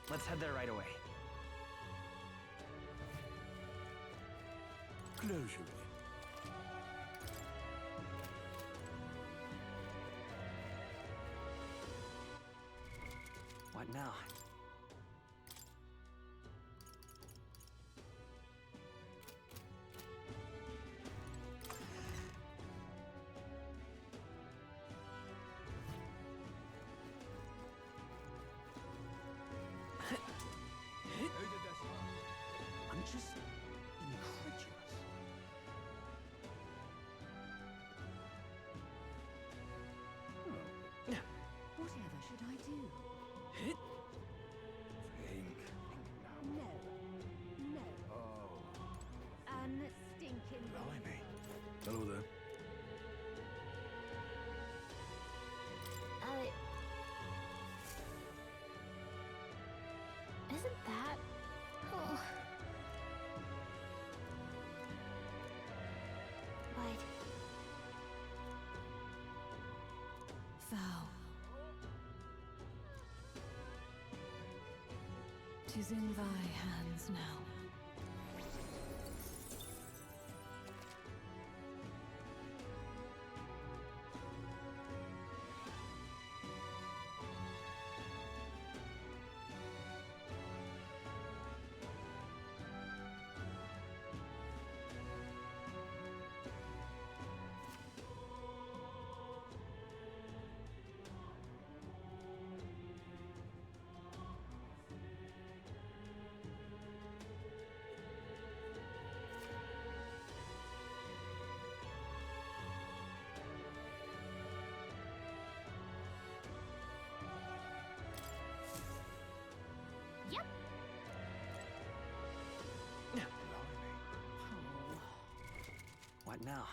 Let's head there right away. Closure. What now? I'm just incredulous. Whatever should I do? Think. No. No. Oh, Unstinking. blimey. Hello there. Isn't that... Oh. What? Thou. 'Tis in thy hands now. Yep. What now?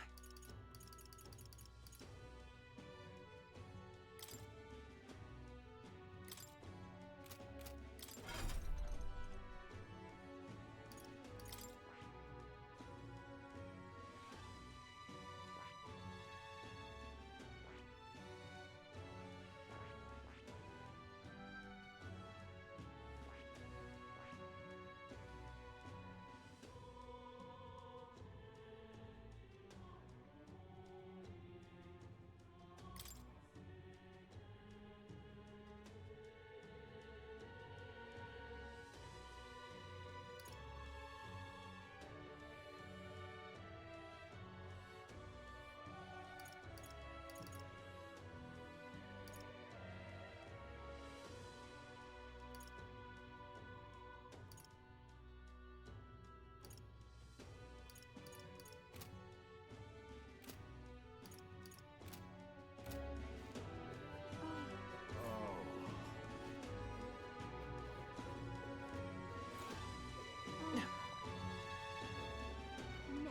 No.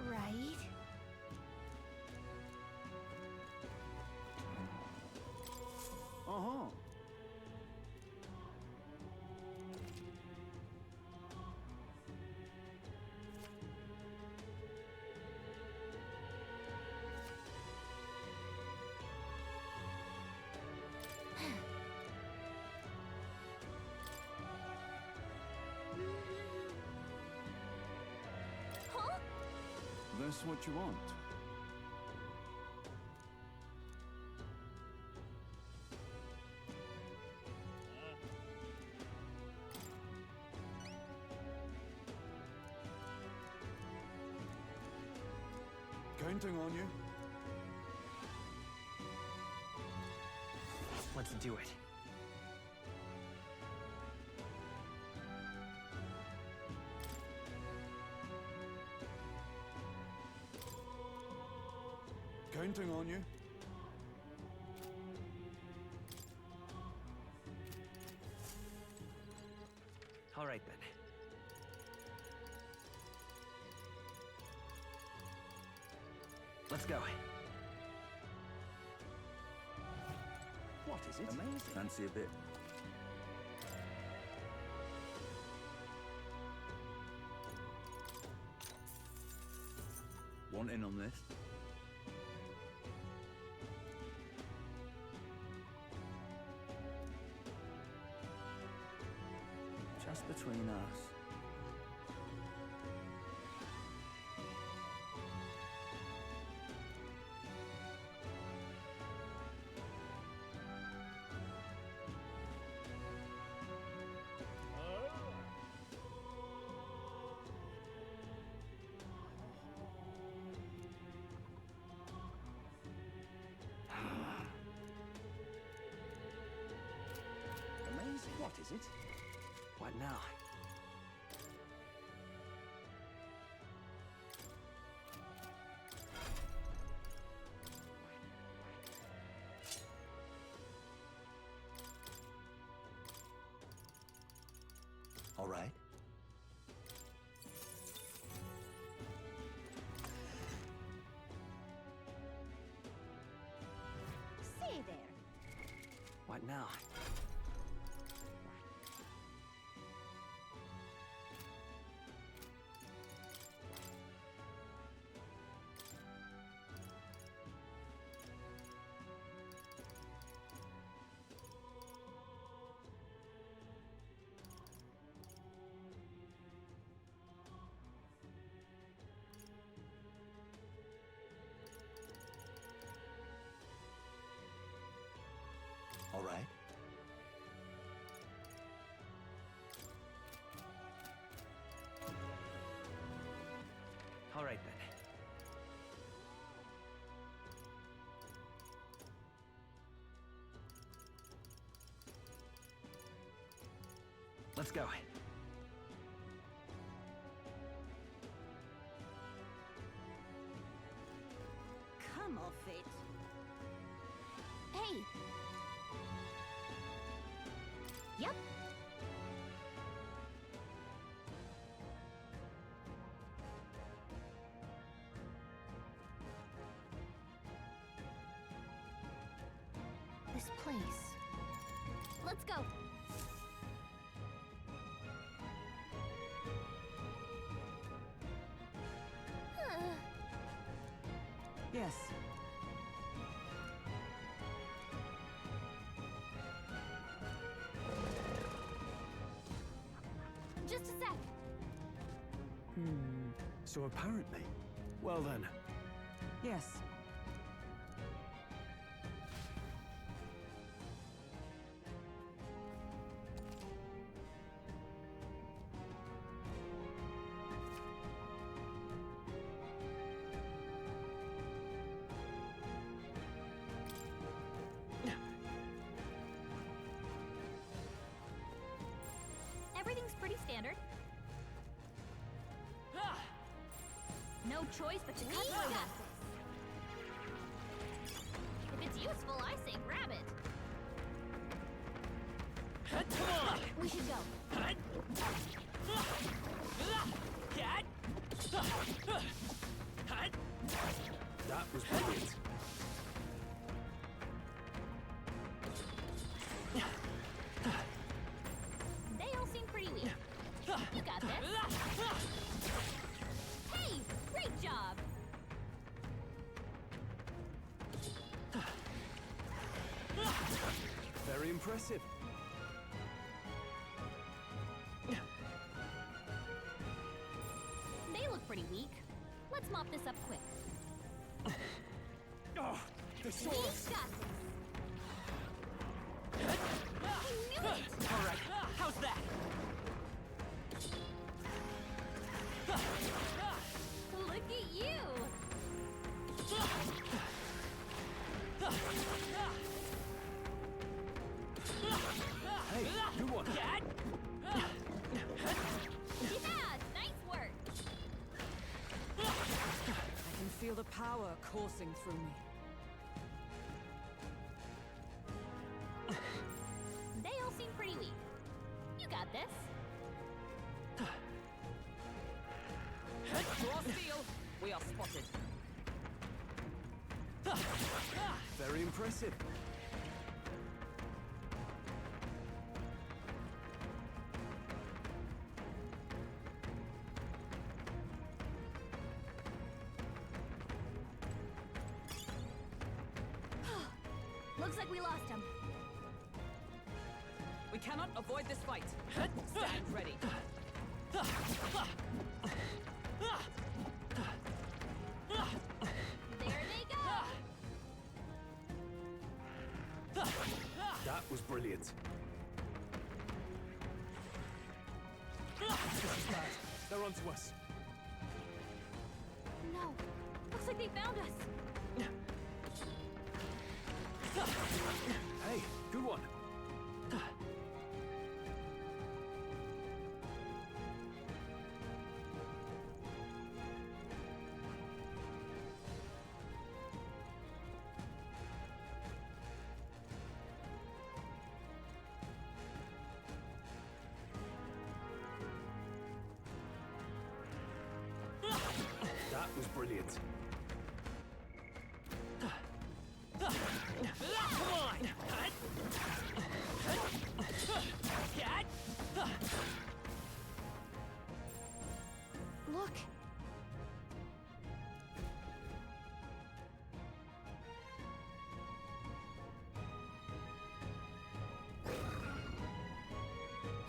Right? Uh-huh. Huh? That's what you want. Counting on you. Let's do it. Counting on you. All right then. Let's go. What is it? Amazing. Fancy a bit. Want in on this? Just between us. Amazing. What is it? What now? All right. Say there. What now? All right. All right then. Let's go. Come off it. Hey! Yep. This place. Let's go. Yes. Just a sec. So apparently. Well then. Yes. Everything's pretty standard. No choice but to cut through this. If it's useful, I say grab it. Come on! We should go. That was brilliant. They all seem pretty weak. You got this. Hey, great job. Very impressive. They look pretty weak. Let's mop this up quick. Oh, the We sword. got this. I knew it. All right. How's that? Look at you. Hey, good one. Yeah, nice work. I can feel the power coursing through me. They all seem pretty weak. You got this. Draw steel. We are spotted. Very impressive. Looks like we lost him. We cannot avoid this fight. Stand ready. There they go. That was brilliant. This is bad. They're onto us. No. Looks like they found us. Hey, good one. That was brilliant. Come on! Look.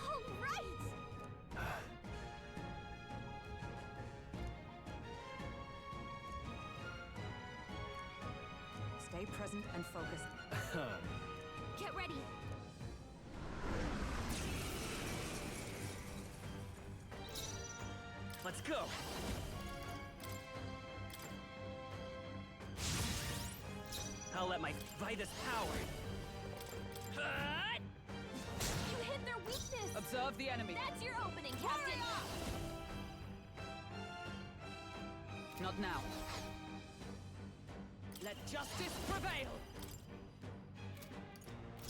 All right. Stay present and focused. Get ready. Let's go. I'll let my Vitus power. You hit their weakness. Observe the enemy. That's your opening, Captain. Not now. Let justice prevail!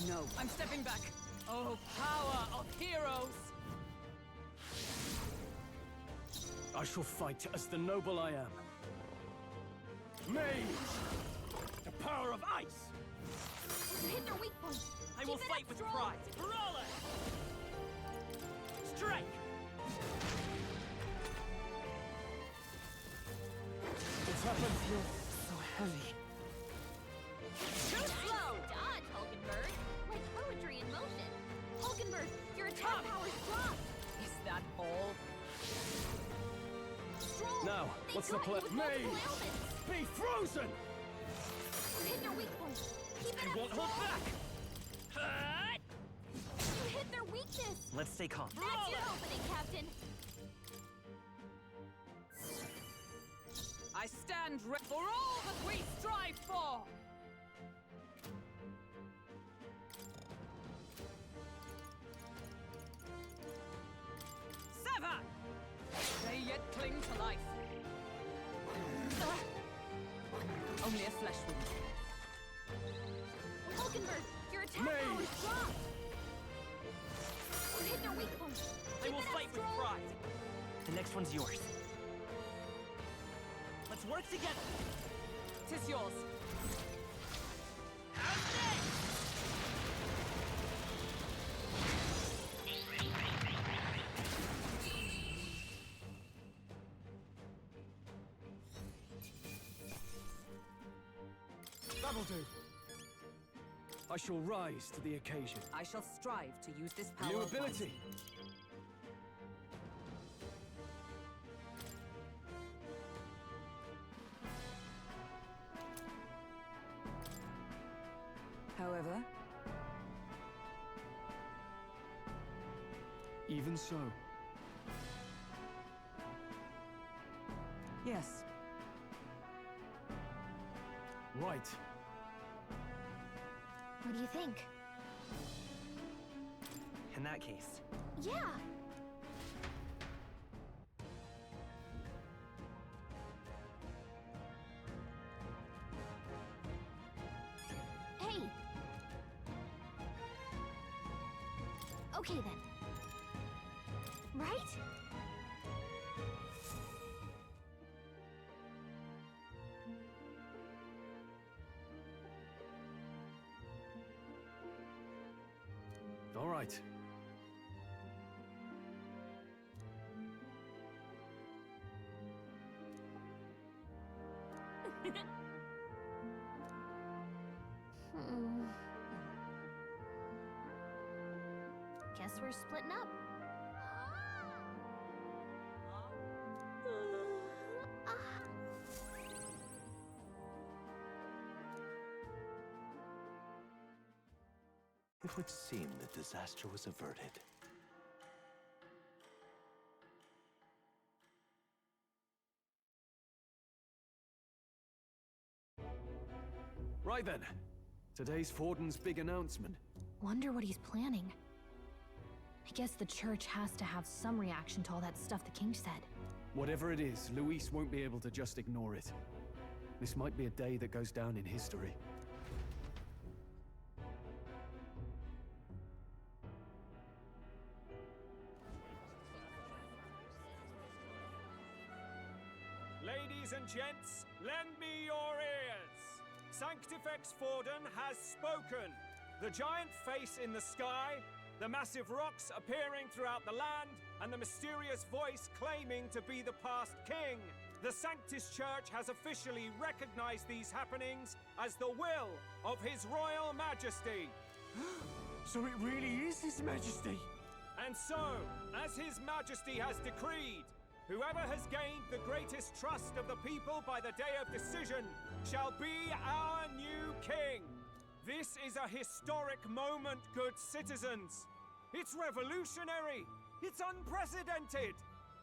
No. I'm stepping back. Oh, power of heroes! I shall fight as the noble I am. Mage! The power of ice! You hit their weak point. I will Keep it fight up, with Stroll. pride. Brawler! Strike! What's happened? So heavy. Too slow! Dodge, Hulkenberg. Like poetry in motion. Hulkenberg, your attack power's dropped. Is that all? Stroll, Now, they what's the got you plan? with multiple Mage! ailments. Be frozen! You hit their weak point. Keep it I up, won't hold Stroll. back! You hit their weakness. Let's stay calm. That's your opening, Captain. I stand ready for all that we strive for! Sever! They yet cling to life. Only a flesh wound. Hulkenberg, your attack Mage. power's dropped. You hit their weak point. I Keep will it up, fight with Stroll. pride. The next one's yours. Let's work together. Tis yours. That'll do. I shall rise to the occasion. I shall strive to use this power New wisely. ability. However, Even so, yes. right. What do you think? In that case, Yeah. Hey. Okay then. Right? all right. Guess we're splitting up. It would seem that disaster was averted. Right then. Today's Forden's big announcement. Wonder what he's planning. I guess the church has to have some reaction to all that stuff the king said. Whatever it is, Luis won't be able to just ignore it. This might be a day that goes down in history. Ladies and gents, lend me your ears. Sanctifex Forden has spoken. The giant face in the sky, the massive rocks appearing throughout the land, and the mysterious voice claiming to be the past king. The Sanctus Church has officially recognized these happenings as the will of His Royal Majesty. So it really is His Majesty? And so, as His Majesty has decreed, whoever has gained the greatest trust of the people by the day of decision shall be our new king. This is a historic moment, good citizens. It's revolutionary. It's unprecedented.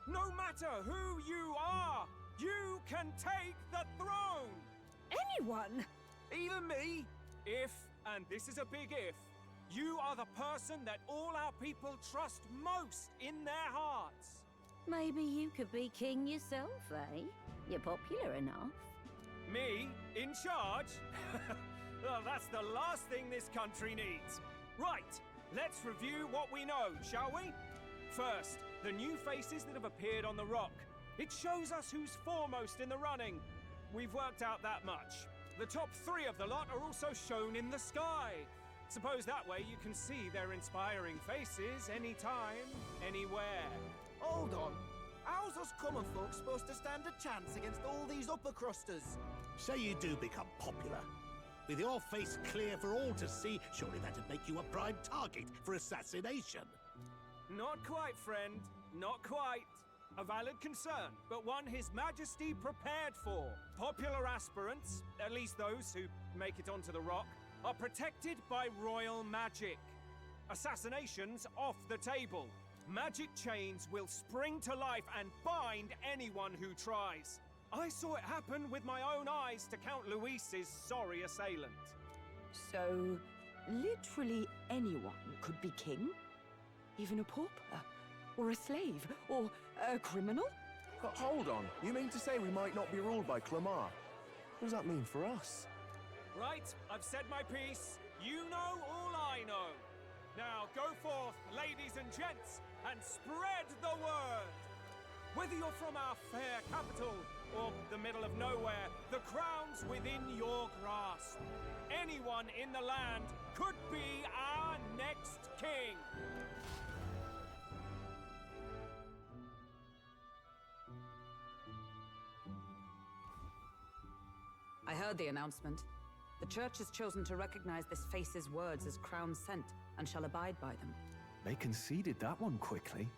No matter who you are, you can take the throne. Anyone? Even me? If, and this is a big if, you are the person that all our people trust most in their hearts. Maybe you could be king yourself, eh? You're popular enough. Me? In charge? Well, that's the last thing this country needs. Right, let's review what we know, shall we? First, the new faces that have appeared on the rock. It shows us who's foremost in the running. We've worked out that much. The top 3 of the lot are also shown in the sky. Suppose that way you can see their inspiring faces anytime, anywhere. Hold on. How's us common folk supposed to stand a chance against all these upper crusters? Say you do become popular. With your face clear for all to see, surely that'd make you a prime target for assassination. Not quite, friend. Not quite. A valid concern, but one His Majesty prepared for. Popular aspirants, at least those who make it onto the rock, are protected by royal magic. Assassinations off the table. Magic chains will spring to life and bind anyone who tries. I saw it happen with my own eyes to Count Luis's sorry assailant. So, literally anyone could be king? Even a pauper? Or a slave? Or a criminal? Hold on. You mean to say we might not be ruled by Clamar? What does that mean for us? Right, I've said my piece. You know all I know. Now go forth, ladies and gents, and spread the word. Whether you're from our fair capital or the middle of nowhere, the crown's within your grasp. Anyone in the land could be our next king. I heard the announcement. The church has chosen to recognize this face's words as crown sent and shall abide by them. They conceded that one quickly.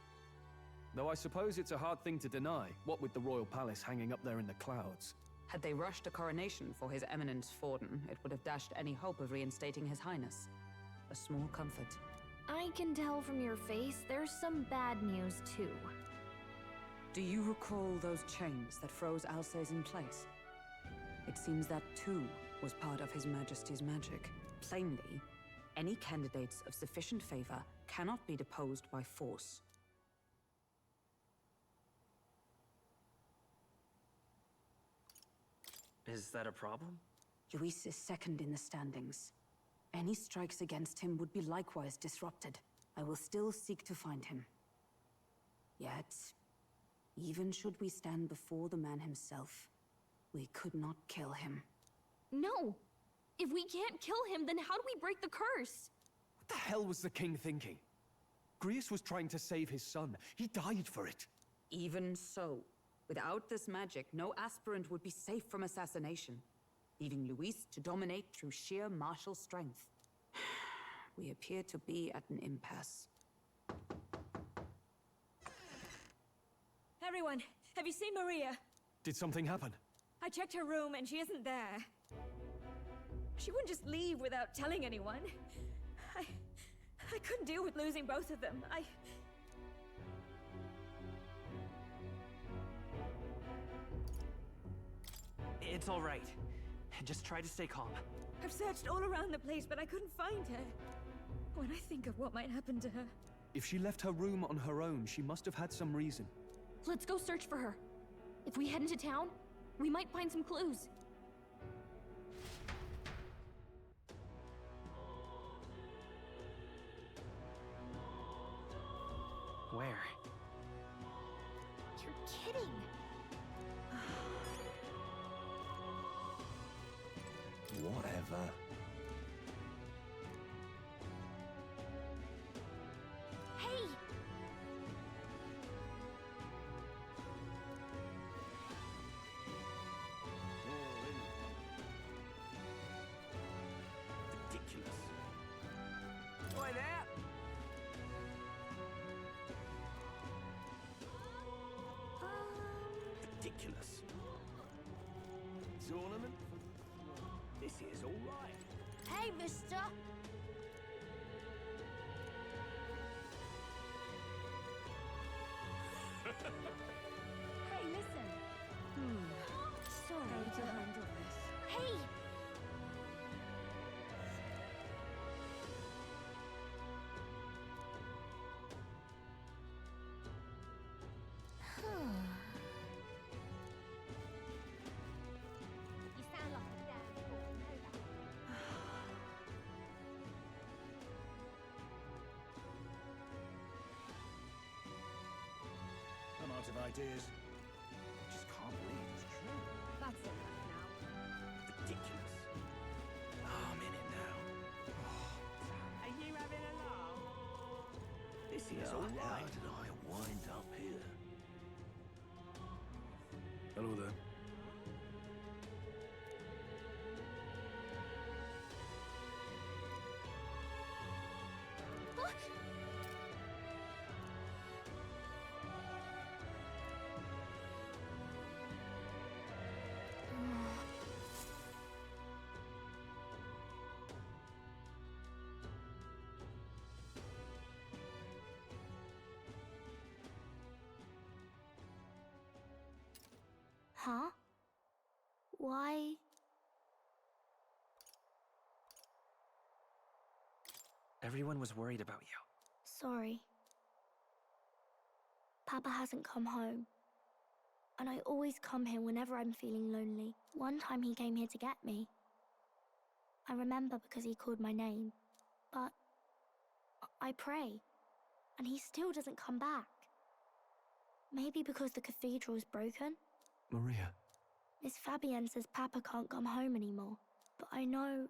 Though I suppose it's a hard thing to deny, what with the royal palace hanging up there in the clouds. Had they rushed a coronation for His Eminence Forden, it would have dashed any hope of reinstating His Highness. A small comfort. I can tell from your face there's some bad news too. Do you recall those chains that froze Alsace in place? It seems that too was part of His Majesty's magic. Plainly, any candidates of sufficient favor cannot be deposed by force. Is that a problem? Luis is second in the standings. Any strikes against him would be likewise disrupted. I will still seek to find him. Yet, even should we stand before the man himself, we could not kill him. No! If we can't kill him, then how do we break the curse? What the hell was the king thinking? Grius was trying to save his son. He died for it. Even so, without this magic, no aspirant would be safe from assassination, leaving Luis to dominate through sheer martial strength. We appear to be at an impasse. Everyone, have you seen Maria? Did something happen? I checked her room and she isn't there. She wouldn't just leave without telling anyone. I couldn't deal with losing both of them. It's all right. Just try to stay calm. I've searched all around the place, but I couldn't find her. When I think of what might happen to her... If she left her room on her own, she must have had some reason. Let's go search for her. If we head into town, we might find some clues. Where? You're kidding. Whatever. Hey! Ridiculous. Boy, there! Ridiculous. Tournament? This is all right. Hey, mister! Hey, listen! Sorry to handle this. Hey! You sound like a damn fool, you know that. I'm out of ideas. Just can't believe it's true. That's enough now. Ridiculous. I'm in it now. Are you having a laugh? This is How all right. did I wind up here? Hello there. Huh? Why? Everyone was worried about you. Sorry. Papa hasn't come home. And I always come here whenever I'm feeling lonely. One time he came here to get me. I remember because he called my name. But I pray, and he still doesn't come back. Maybe because the cathedral's broken? Maria. Miss Fabienne says Papa can't come home anymore. But I know...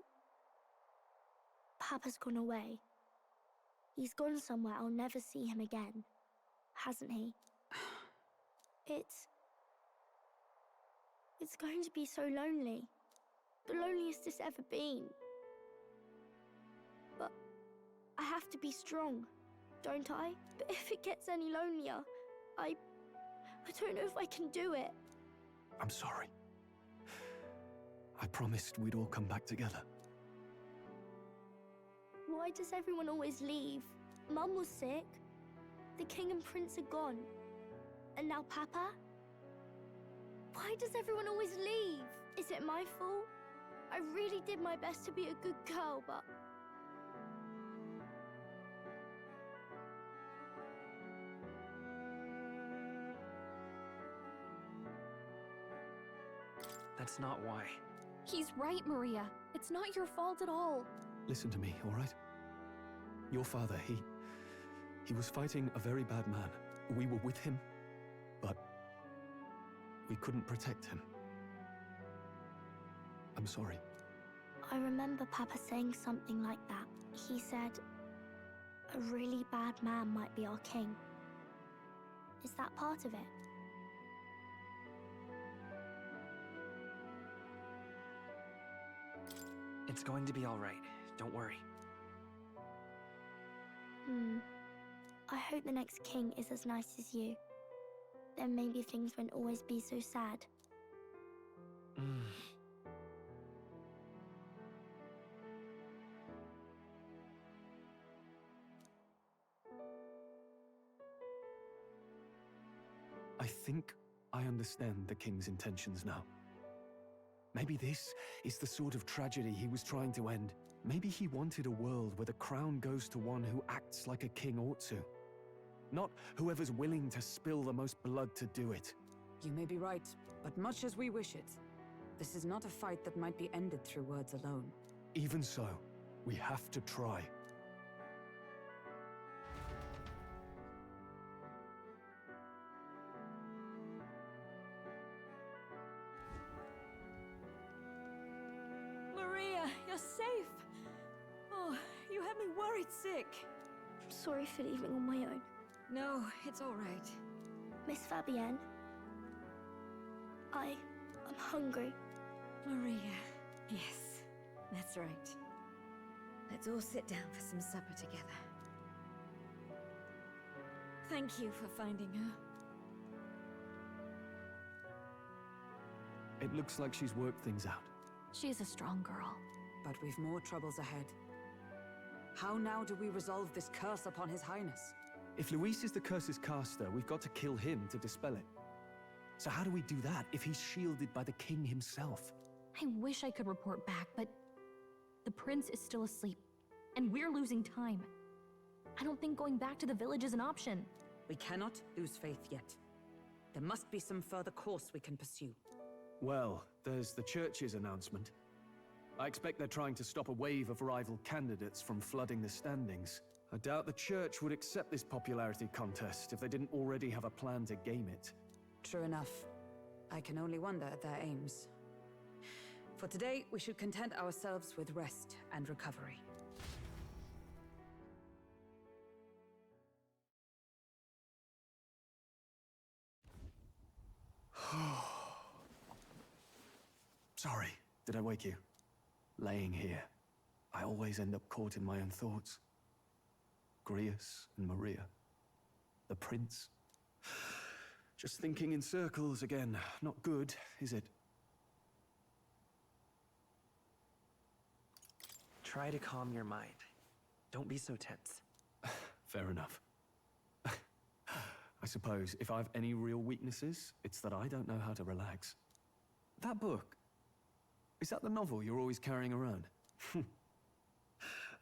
Papa's gone away. He's gone somewhere I'll never see him again. Hasn't he? It's going to be so lonely. The loneliest it's ever been. But I have to be strong, don't I? But if it gets any lonelier, I don't know if I can do it. I'm sorry. I promised we'd all come back together. Why does everyone always leave? Mum was sick. The king and prince are gone. And now Papa? Why does everyone always leave? Is it my fault? I really did my best to be a good girl, but... That's not why. He's right, Maria. It's not your fault at all. Listen to me, all right? Your father, he was fighting a very bad man. We were with him, but we couldn't protect him. I'm sorry. I remember Papa saying something like that. He said, a really bad man might be our king. Is that part of it? It's going to be all right. Don't worry. I hope the next king is as nice as you. then maybe things won't always be so sad. I think I understand the king's intentions now. Maybe this is the sort of tragedy he was trying to end. Maybe he wanted a world where the crown goes to one who acts like a king ought to. Not whoever's willing to spill the most blood to do it. You may be right, but much as we wish it, this is not a fight that might be ended through words alone. Even so, we have to try. Maria, you're safe! Oh, you had me worried sick. I'm sorry for leaving on my own. No, it's all right. Miss Fabienne, I'm hungry. Maria, yes, that's right. Let's all sit down for some supper together. Thank you for finding her. It looks like she's worked things out. She's a strong girl. But we've more troubles ahead. How now do we resolve this curse upon His Highness? If Luis is the curse's caster, we've got to kill him to dispel it. So how do we do that if he's shielded by the king himself? I wish I could report back, but the prince is still asleep, and we're losing time. I don't think going back to the village is an option. We cannot lose faith yet. There must be some further course we can pursue. Well, there's the church's announcement. I expect they're trying to stop a wave of rival candidates from flooding the standings. I doubt the church would accept this popularity contest if they didn't already have a plan to game it. True enough. I can only wonder at their aims. For today, we should content ourselves with rest and recovery. Sorry, did I wake you? Laying here, I always end up caught in my own thoughts. Grius and Maria. The prince. Just thinking in circles again. Not good, is it? Try to calm your mind. Don't be so tense. Fair enough. I suppose if I have any real weaknesses, it's that I don't know how to relax. That book, is that the novel you're always carrying around?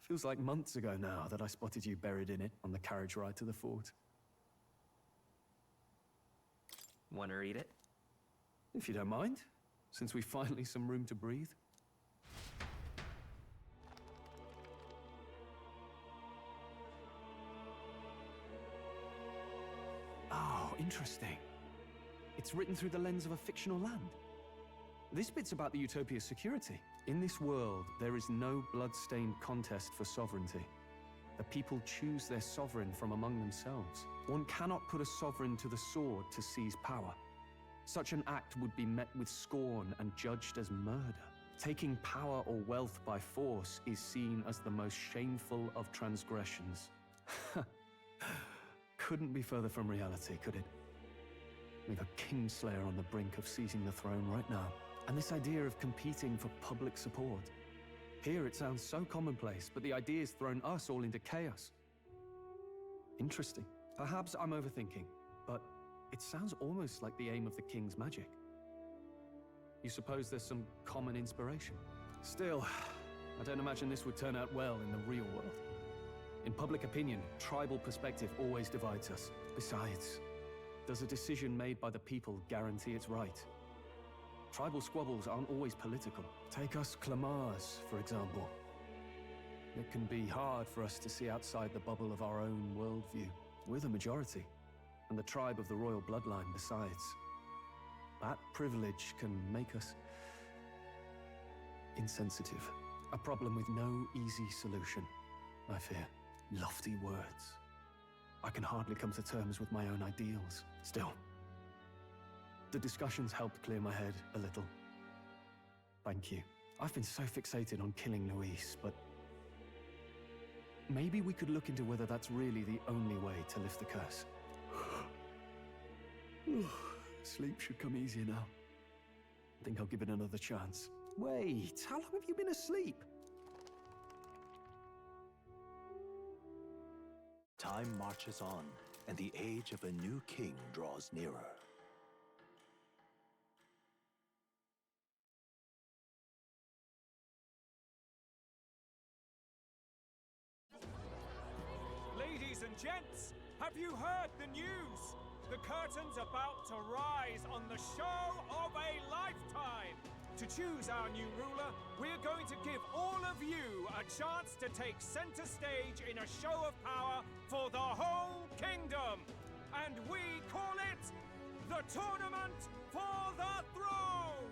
Feels like months ago now that I spotted you buried in it on the carriage ride to the fort. Want to read it? If you don't mind, since we've finally some room to breathe. Oh, interesting. It's written through the lens of a fictional land. This bit's about the Utopia's security. In this world, there is no blood-stained contest for sovereignty. The people choose their sovereign from among themselves. One cannot put a sovereign to the sword to seize power. Such an act would be met with scorn and judged as murder. Taking power or wealth by force is seen as the most shameful of transgressions. Couldn't be further from reality, could it? We've a kingslayer on the brink of seizing the throne right now. And this idea of competing for public support. Here it sounds so commonplace, but the idea's thrown us all into chaos. Interesting. Perhaps I'm overthinking, but it sounds almost like the aim of the king's magic. You suppose there's some common inspiration? Still, I don't imagine this would turn out well in the real world. In public opinion, tribal perspective always divides us. Besides, does a decision made by the people guarantee it's right? Tribal squabbles aren't always political. Take us Clamars, for example. It can be hard for us to see outside the bubble of our own worldview. We're the majority, and the tribe of the royal bloodline besides. That privilege can make us insensitive. A problem with no easy solution, I fear. Lofty words. I can hardly come to terms with my own ideals. Still, the discussions helped clear my head a little. Thank you. I've been so fixated on killing Luis, but maybe we could look into whether that's really the only way to lift the curse. Sleep should come easier now. I think I'll give it another chance. Wait, how long have you been asleep? Time marches on, and the age of a new king draws nearer. Ladies and gents, have you heard the news? The curtain's about to rise on the show of a lifetime. To choose our new ruler, we're going to give all of you a chance to take center stage in a show of power for the whole kingdom. And we call it the Tournament for the Throne.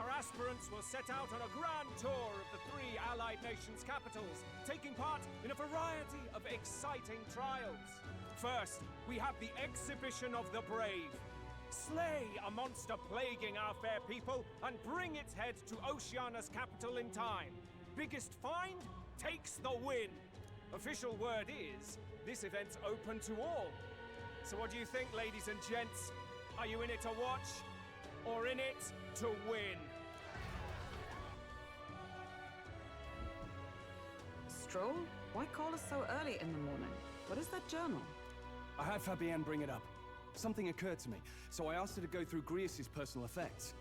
Our aspirants will set out on a grand tour of the 3 allied nations' capitals, taking part in a variety of exciting trials. First, we have the Exhibition of the Brave. Slay a monster plaguing our fair people and bring its head to Oceania's capital in time. Biggest find takes the win. Official word is, this event's open to all. So what do you think, ladies and gents? Are you in it to watch, or in it to win? Stroll? Why call us so early in the morning? What is that journal? I had Fabienne bring it up. Something occurred to me, so I asked her to go through Grius's personal effects.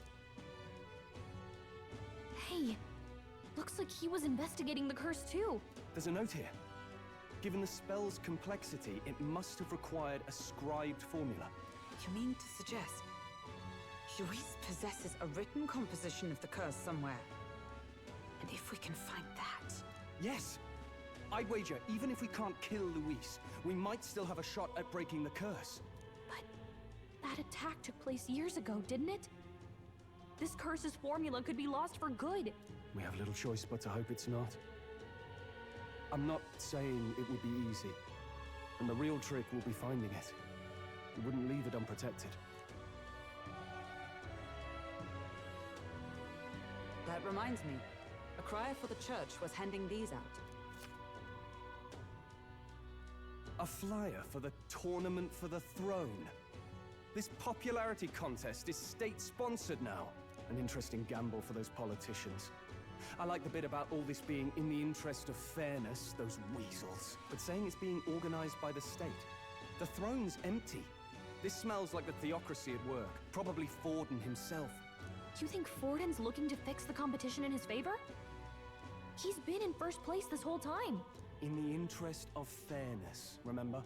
Hey, looks like he was investigating the curse too. There's a note here. Given the spell's complexity, it must have required a scribed formula. You mean to suggest Luis possesses a written composition of the curse somewhere? And if we can find that... Yes! I'd wager, even if we can't kill Luis, we might still have a shot at breaking the curse. But that attack took place years ago, didn't it? This curse's formula could be lost for good. We have little choice but to hope it's not. I'm not saying it would be easy, and the real trick will be finding it. We wouldn't leave it unprotected. That reminds me. A crier for the church was handing these out. A flyer for the Tournament for the Throne. This popularity contest is state-sponsored now. An interesting gamble for those politicians. I like the bit about all this being in the interest of fairness, those weasels. But saying it's being organized by the state. The throne's empty. This smells like the theocracy at work. Probably Forden himself. You think Forden's looking to fix the competition in his favor? He's been in first place this whole time. In the interest of fairness, remember?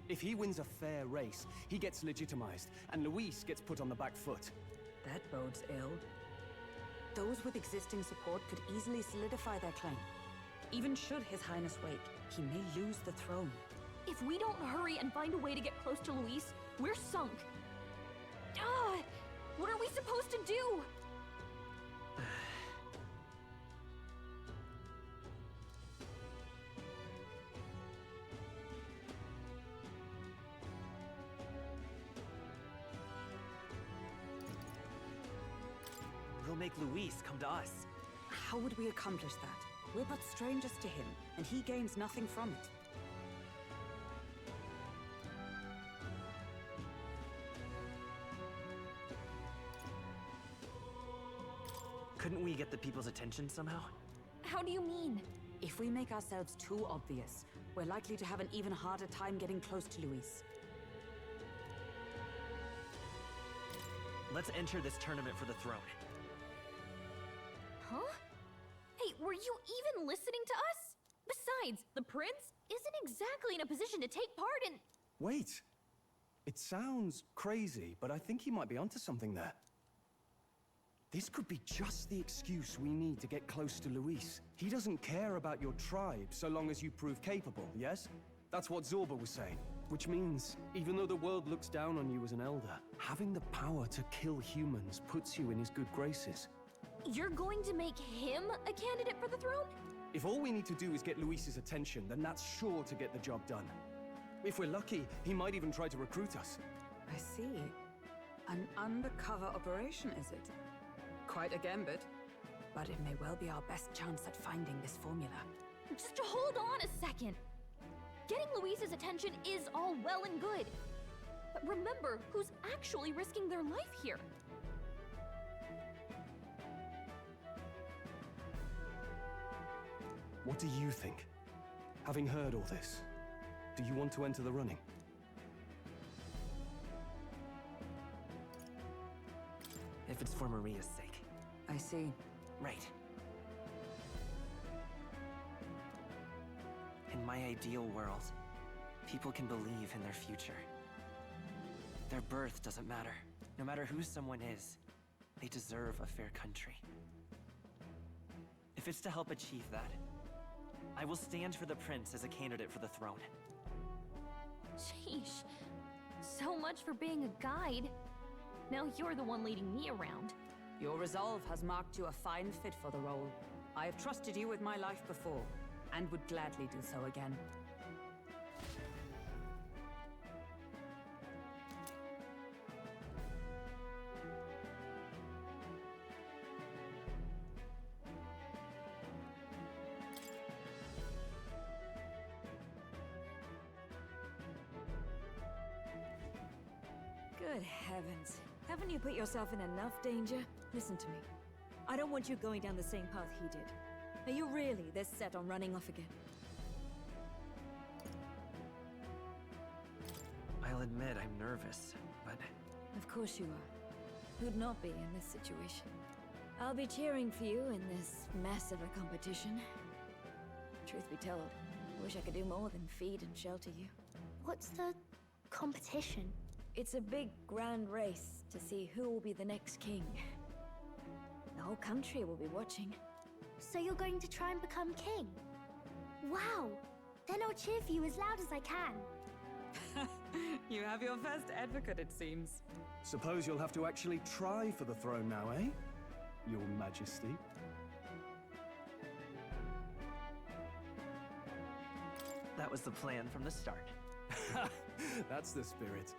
If he wins a fair race, he gets legitimized, and Luis gets put on the back foot. That bodes ill. Those with existing support could easily solidify their claim. Even should His Highness wake, he may lose the throne. If we don't hurry and find a way to get close to Luis, we're sunk. What are we supposed to do? We'll make Luis come to us. How would we accomplish that? We're but strangers to him, and he gains nothing from it. Couldn't we get the people's attention somehow? How do you mean? If we make ourselves too obvious, we're likely to have an even harder time getting close to Luis. Let's enter this tournament for the throne. Huh? Hey, were you even listening to us? Besides, the prince isn't exactly in a position to take part in... Wait. It sounds crazy, but I think he might be onto something there. This could be just the excuse we need to get close to Luis. He doesn't care about your tribe so long as you prove capable, yes? That's what Zorba was saying. Which means, even though the world looks down on you as an elder, having the power to kill humans puts you in his good graces. You're going to make him a candidate for the throne? If all we need to do is get Luis's attention, then that's sure to get the job done. If we're lucky, he might even try to recruit us. I see. An undercover operation, is it? Quite a gambit. But it may well be our best chance at finding this formula. Just hold on a second. Getting Luis's attention is all well and good. But Remember who's actually risking their life here. What do you think? Having heard all this, do you want to enter the running? If it's for Maria's sake. I see. Right. In my ideal world, people can believe in their future. Their birth doesn't matter. No matter who someone is, they deserve a fair country. If it's to help achieve that, I will stand for the prince as a candidate for the throne. Sheesh. So much for being a guide. Now you're the one leading me around. Your resolve has marked you a fine fit for the role. I have trusted you with my life before, and would gladly do so again. Good heavens. Haven't you put yourself in enough danger? Listen to me. I don't want you going down the same path he did. Are you really this set on running off again? I'll admit I'm nervous, but... Of course you are. Who'd not be in this situation? I'll be cheering for you in this mess of a competition. Truth be told, I wish I could do more than feed and shelter you. What's the competition? It's a big, grand race to see who will be the next king. The whole country will be watching. So you're going to try and become king? Wow! Then I'll cheer for you as loud as I can. You have your first advocate, it seems. Suppose you'll have to actually try for the throne now, eh? Your Majesty. that was the plan from the start. That's the spirit.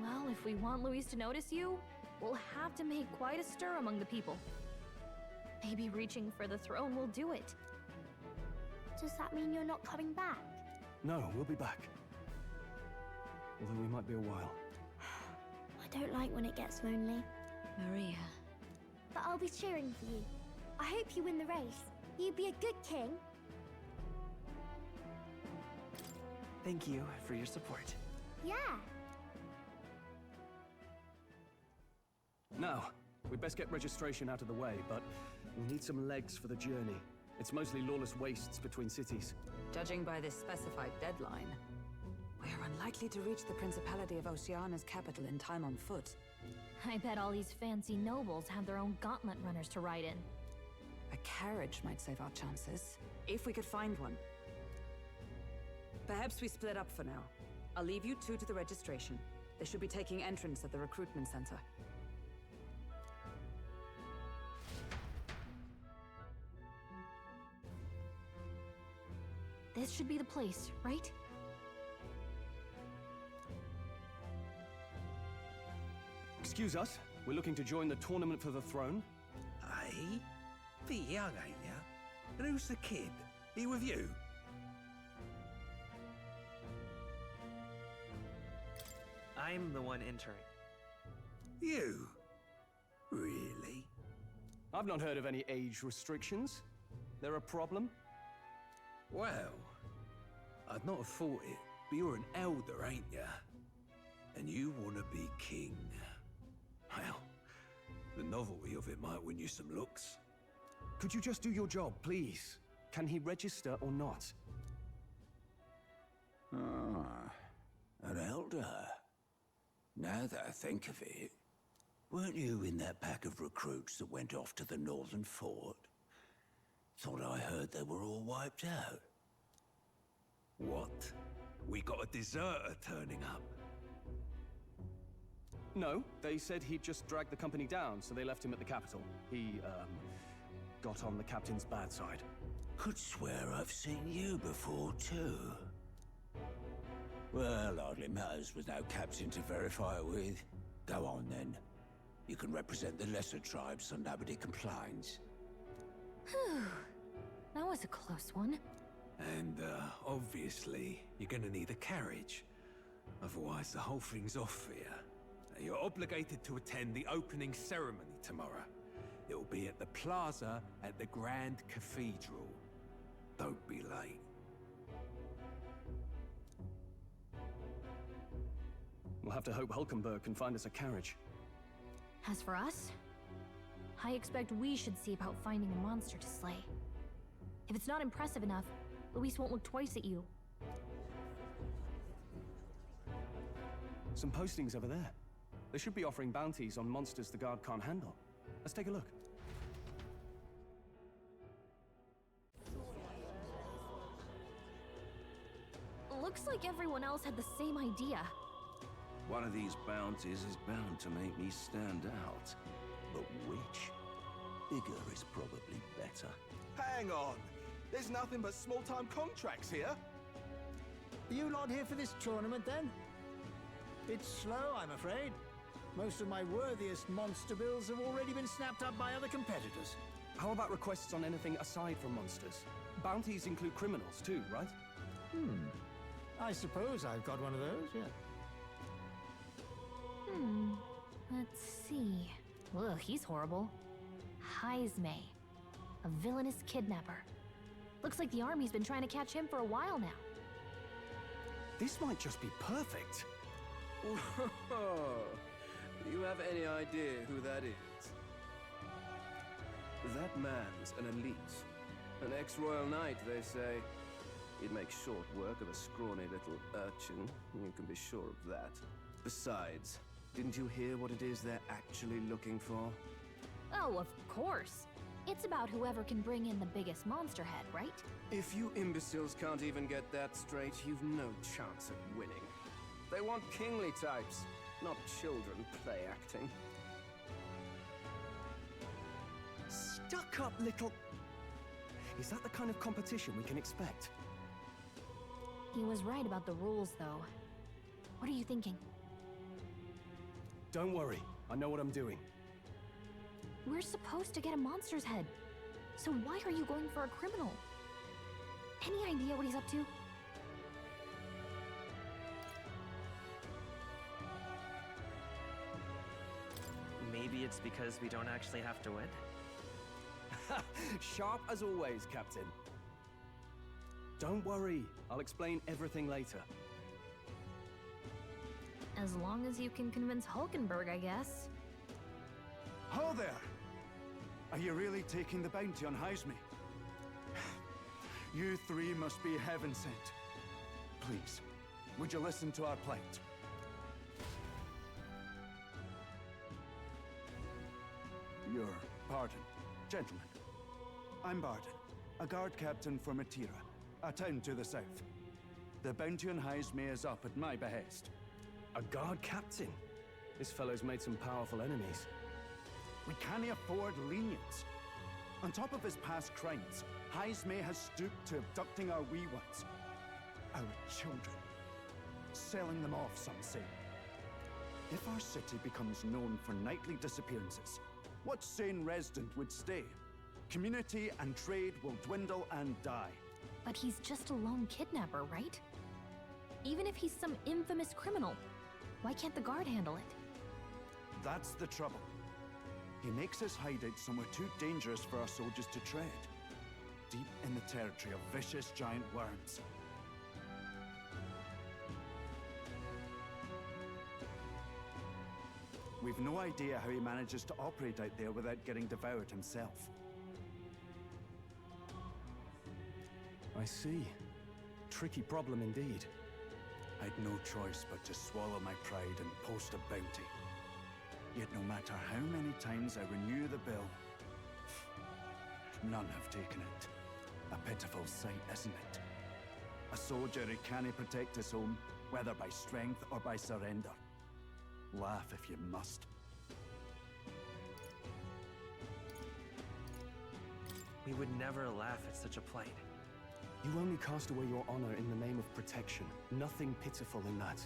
Well, if we want Luis to notice you, we'll have to make quite a stir among the people. Maybe reaching for the throne will do it. Does that mean you're not coming back? No, we'll be back. Although we might be a while. I don't like when it gets lonely. Maria. But I'll be cheering for you. I hope you win the race. You'd be a good king. Thank you for your support. Yeah. Now, we'd best get registration out of the way, but we'll need some legs for the journey. It's mostly lawless wastes between cities. Judging by this specified deadline, we're unlikely to reach the Principality of Oceania's capital in time on foot. I bet all these fancy nobles have their own gauntlet runners to ride in. A carriage might save our chances, if we could find one. Perhaps we split up for now. I'll leave you two to the registration. They should be taking entrance at the recruitment center. This should be the place, right? Excuse us, we're looking to join the tournament for the throne. Hey? Bit young, ain't ya? And who's the kid? He with you? I'm the one entering. You? Really? I've not heard of any age restrictions. There a problem? Well, I'd not have thought it, but you're an elder, ain't ya? And you want to be king. Well, the novelty of it might win you some looks. Could you just do your job, please? Can he register or not? Ah, an elder. Now that I think of it, weren't you in that pack of recruits that went off to the northern fort? Thought I heard they were all wiped out. What? We got a deserter turning up? No, they said he'd just dragged the company down, so they left him at the capital. He, got on the captain's bad side. Could swear I've seen you before, too. Well, hardly matters with no captain to verify it with. Go on, then. You can represent the lesser tribes so nobody complains. Whew. That was a close one. And, obviously, you're gonna need a carriage. Otherwise, the whole thing's off for you. You're obligated to attend the opening ceremony tomorrow. It'll be at the plaza at the Grand Cathedral. Don't be late. We'll have to hope Hulkenberg can find us a carriage. As for us, I expect we should see about finding a monster to slay. If it's not impressive enough, Luis won't look twice at you. Some postings over there. They should be offering bounties on monsters the guard can't handle. Let's take a look. Looks like everyone else had the same idea. One of these bounties is bound to make me stand out. But which? Bigger is probably better. Hang on! There's nothing but small-time contracts here. Are you lot here for this tournament, then? It's slow, I'm afraid. Most of my worthiest monster bills have already been snapped up by other competitors. How about requests on anything aside from monsters? Bounties include criminals too, right? I suppose I've got one of those, yeah. Let's see. Ugh, he's horrible. Heisme, a villainous kidnapper. Looks like the army's been trying to catch him for a while now. This might just be perfect. Do you have any idea who that is? That man's an elite. An ex-royal knight, they say. He'd make short work of a scrawny little urchin. You can be sure of that. Besides, didn't you hear what it is they're actually looking for? Oh, of course. It's about whoever can bring in the biggest monster head, right? If you imbeciles can't even get that straight, you've no chance at winning. They want kingly types, not children play acting. Stuck-up little... Is that the kind of competition we can expect? He was right about the rules, though. What are you thinking? Don't worry, I know what I'm doing. We're supposed to get a monster's head. So why are you going for a criminal? Any idea what he's up to? Maybe it's because we don't actually have to win? Sharp as always, Captain. Don't worry, I'll explain everything later. As long as you can convince Hulkenberg, I guess. Ho there! Are you really taking the bounty on Heisme? You three must be heaven sent. Please, would you listen to our plight? Your pardon, gentlemen. I'm Barden, a guard captain for Matira, a town to the south. The bounty on Heisme is up at my behest. A guard captain? This fellow's made some powerful enemies. We can't afford lenience. On top of his past crimes, Heisme has stooped to abducting our wee ones. Our children. Selling them off, some say. If our city becomes known for nightly disappearances, what sane resident would stay? Community and trade will dwindle and die. But he's just a lone kidnapper, right? Even if he's some infamous criminal, why can't the guard handle it? That's the trouble. He makes his hideout somewhere too dangerous for our soldiers to tread. Deep in the territory of vicious giant worms. We've no idea how he manages to operate out there without getting devoured himself. I see. Tricky problem indeed. I'd no choice but to swallow my pride and post a bounty. Yet no matter how many times I renew the bill, none have taken it. A pitiful sight, isn't it? A soldier who can't protect his home, whether by strength or by surrender. Laugh if you must. We would never laugh at such a plight. You only cast away your honor in the name of protection. Nothing pitiful in that.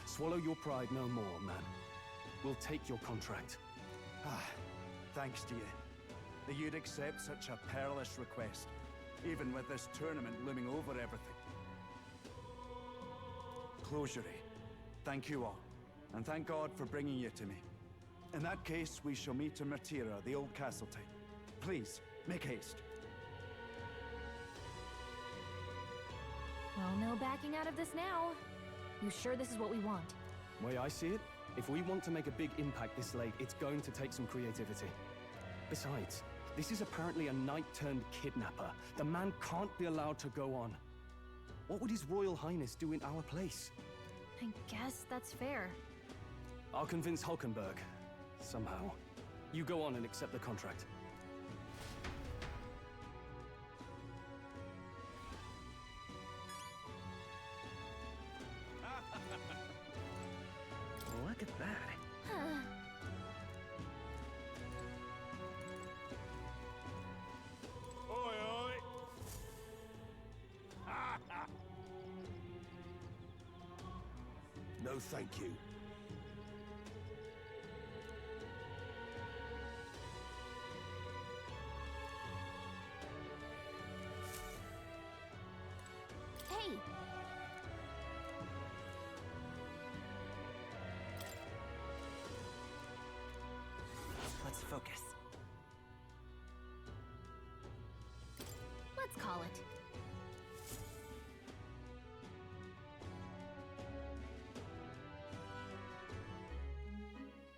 Swallow your pride no more, man. We'll take your contract. Thanks to you. That you'd accept such a perilous request, even with this tournament looming over everything. closure. Thank you all, and thank God for bringing you to me. In that case, we shall meet in Martira, the old castle type. Please, make haste. Well, no backing out of this now. You sure this is what we want? Way I see it, if we want to make a big impact this late, it's going to take some creativity. Besides, this is apparently a knight-turned-kidnapper. The man can't be allowed to go on. What would His Royal Highness do in our place? I guess that's fair. I'll convince Hulkenberg. Somehow. You go on and accept the contract. Look at that. Oi, oi! No, thank you. Hey! Let's focus. Let's call it.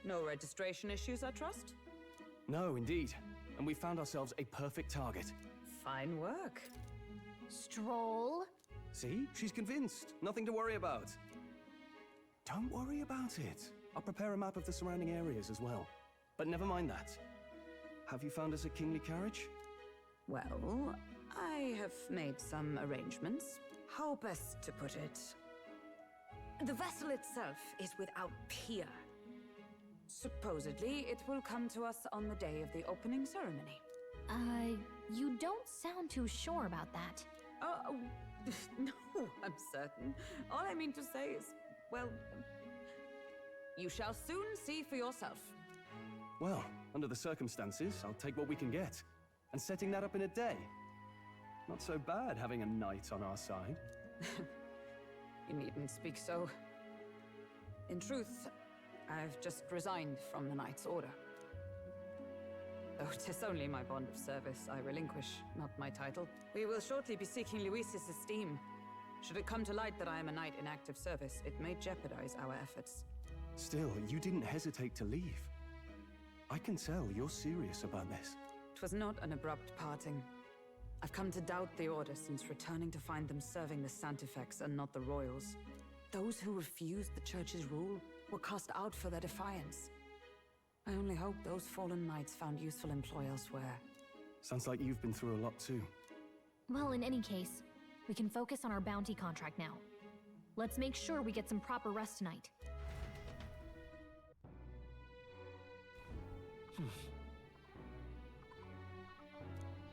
No registration issues, I trust? No, indeed. And we found ourselves a perfect target. Fine work. Stroll. See? She's convinced. Nothing to worry about. Don't worry about it. I'll prepare a map of the surrounding areas as well. But never mind that. Have you found us a kingly carriage? Well, I have made some arrangements. How best to put it? The vessel itself is without peer. Supposedly, it will come to us on the day of the opening ceremony. You don't sound too sure about that. Oh, no, I'm certain. All I mean to say is, well, you shall soon see for yourself. Well, under the circumstances, I'll take what we can get. And setting that up in a day. Not so bad having a knight on our side. You needn't speak so. In truth, I've just resigned from the Knight's Order. Though 'tis only my bond of service I relinquish, not my title. We will shortly be seeking Luis's esteem. Should it come to light that I am a knight in active service, it may jeopardize our efforts. Still, you didn't hesitate to leave. I can tell you're serious about this. 'Twas not an abrupt parting. I've come to doubt the Order since returning to find them serving the Santifex and not the Royals. Those who refused the Church's rule were cast out for their defiance. I only hope those fallen knights found useful employ elsewhere. Sounds like you've been through a lot too. Well, in any case, we can focus on our bounty contract now. Let's make sure we get some proper rest tonight.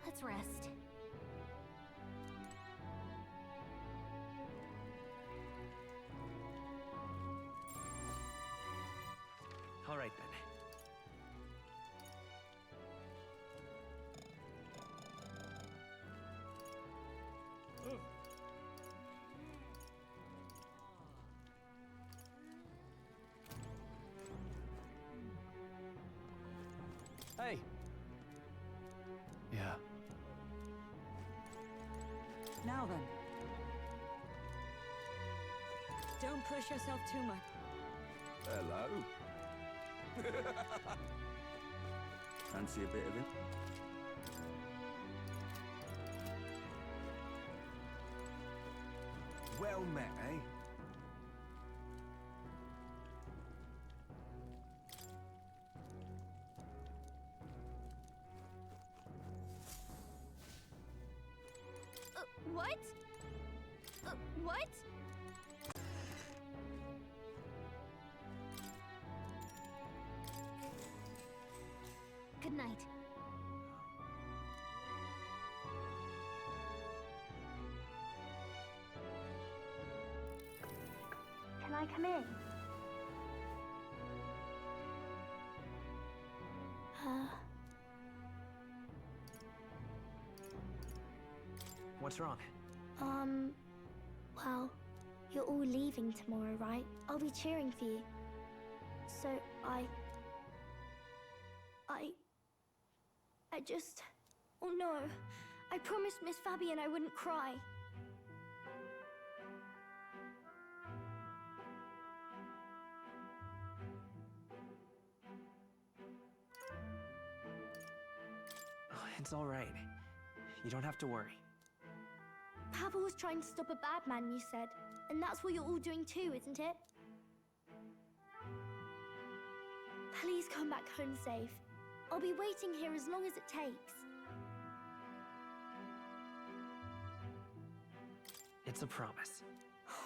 Let's rest. All right then. Hey. Yeah. Now then. Don't push yourself too much. Hello. Fancy a bit of it? Well met, eh? What? What? Good night. Can I come in? What's wrong? Well, You're all leaving tomorrow, right? I'll be cheering for you. So I just... Oh no. I promised Miss Fabian I wouldn't cry. Oh, it's all right. You don't have to worry. Papa was trying to stop a bad man, you said. And that's what you're all doing too, isn't it? Please come back home safe. I'll be waiting here as long as it takes. It's a promise.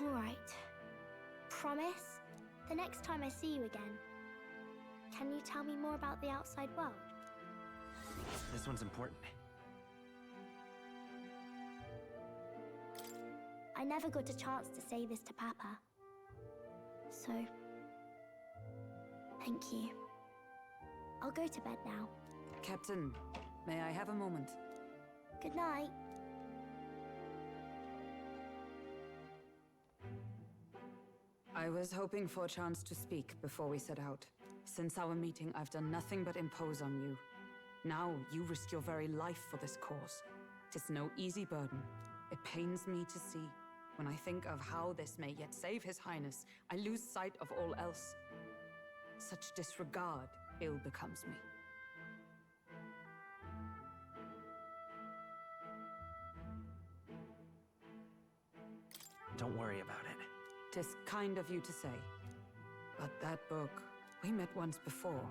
All right. Promise? The next time I see you again, can you tell me more about the outside world? This one's important. I never got a chance to say this to Papa. So, thank you. I'll go to bed now. Captain, may I have a moment? Good night. I was hoping for a chance to speak before we set out. Since our meeting, I've done nothing but impose on you. Now, you risk your very life for this cause. 'Tis no easy burden. It pains me to see. When I think of how this may yet save His Highness, I lose sight of all else. Such disregard ill becomes me. Don't worry about it. 'Tis kind of you to say. But that book, we met once before,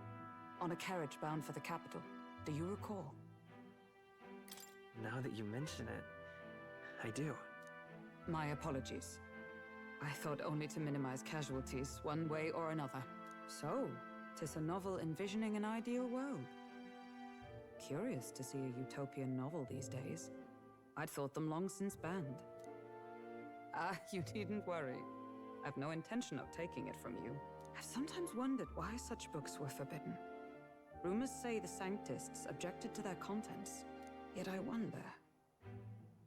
on a carriage bound for the capital. Do you recall? Now that you mention it, I do. My apologies. I thought only to minimize casualties, one way or another. So, 'tis a novel envisioning an ideal world. Curious to see a utopian novel these days. I'd thought them long since banned. Ah, you needn't worry. I've no intention of taking it from you. I've sometimes wondered why such books were forbidden. Rumors say the Sanctists objected to their contents. Yet I wonder,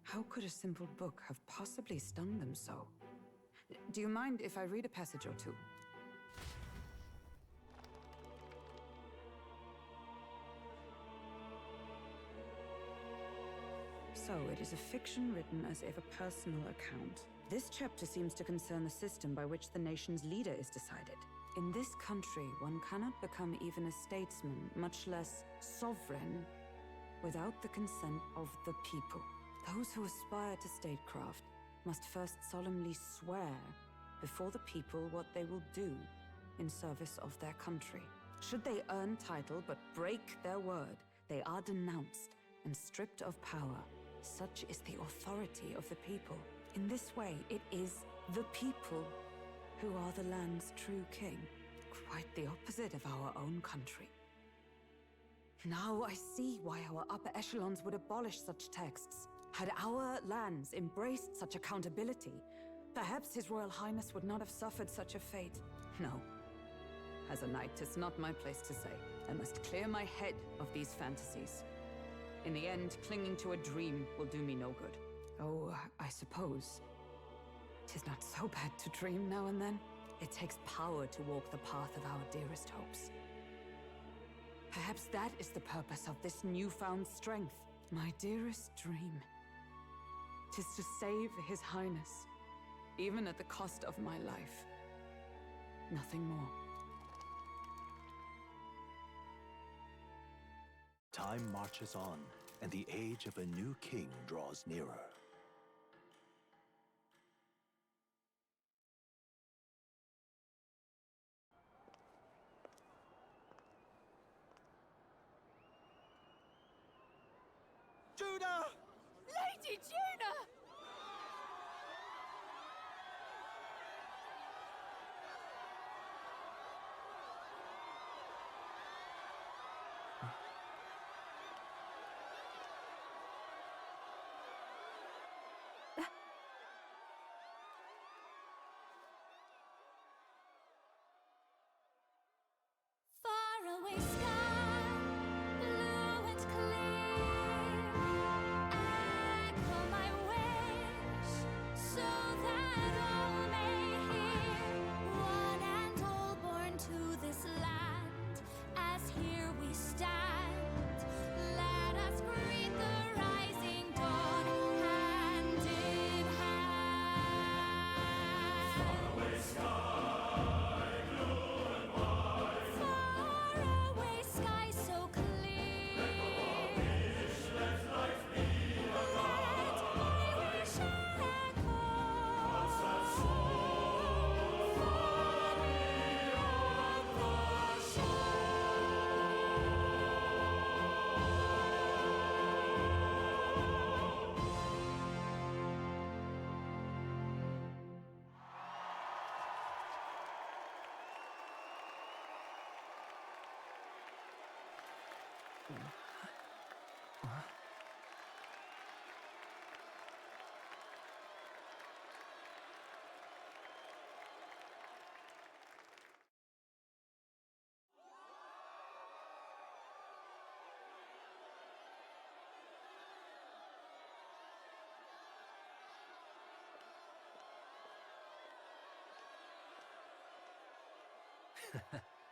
how could a simple book have possibly stung them so? Do you mind if I read a passage or two? So, it is a fiction written as if a personal account. This chapter seems to concern the system by which the nation's leader is decided. In this country, one cannot become even a statesman, much less sovereign, without the consent of the people. Those who aspire to statecraft must first solemnly swear before the people what they will do in service of their country. Should they earn title but break their word, they are denounced and stripped of power. Such is the authority of the people. In this way, it is the people who are the land's true king. Quite the opposite of our own country. Now I see why our upper echelons would abolish such texts. Had our lands embraced such accountability, perhaps His Royal Highness would not have suffered such a fate. No. As a knight, 'tis not my place to say. I must clear my head of these fantasies. In the end, clinging to a dream will do me no good. Oh, I suppose 'tis not so bad to dream now and then. It takes power to walk the path of our dearest hopes. Perhaps that is the purpose of this newfound strength. My dearest dream. 'Tis to save His Highness, even at the cost of my life. Nothing more. Time marches on, and the age of a new king draws nearer. Judah! Lady Judah! Faraway sky, blue and clear. Echo my way.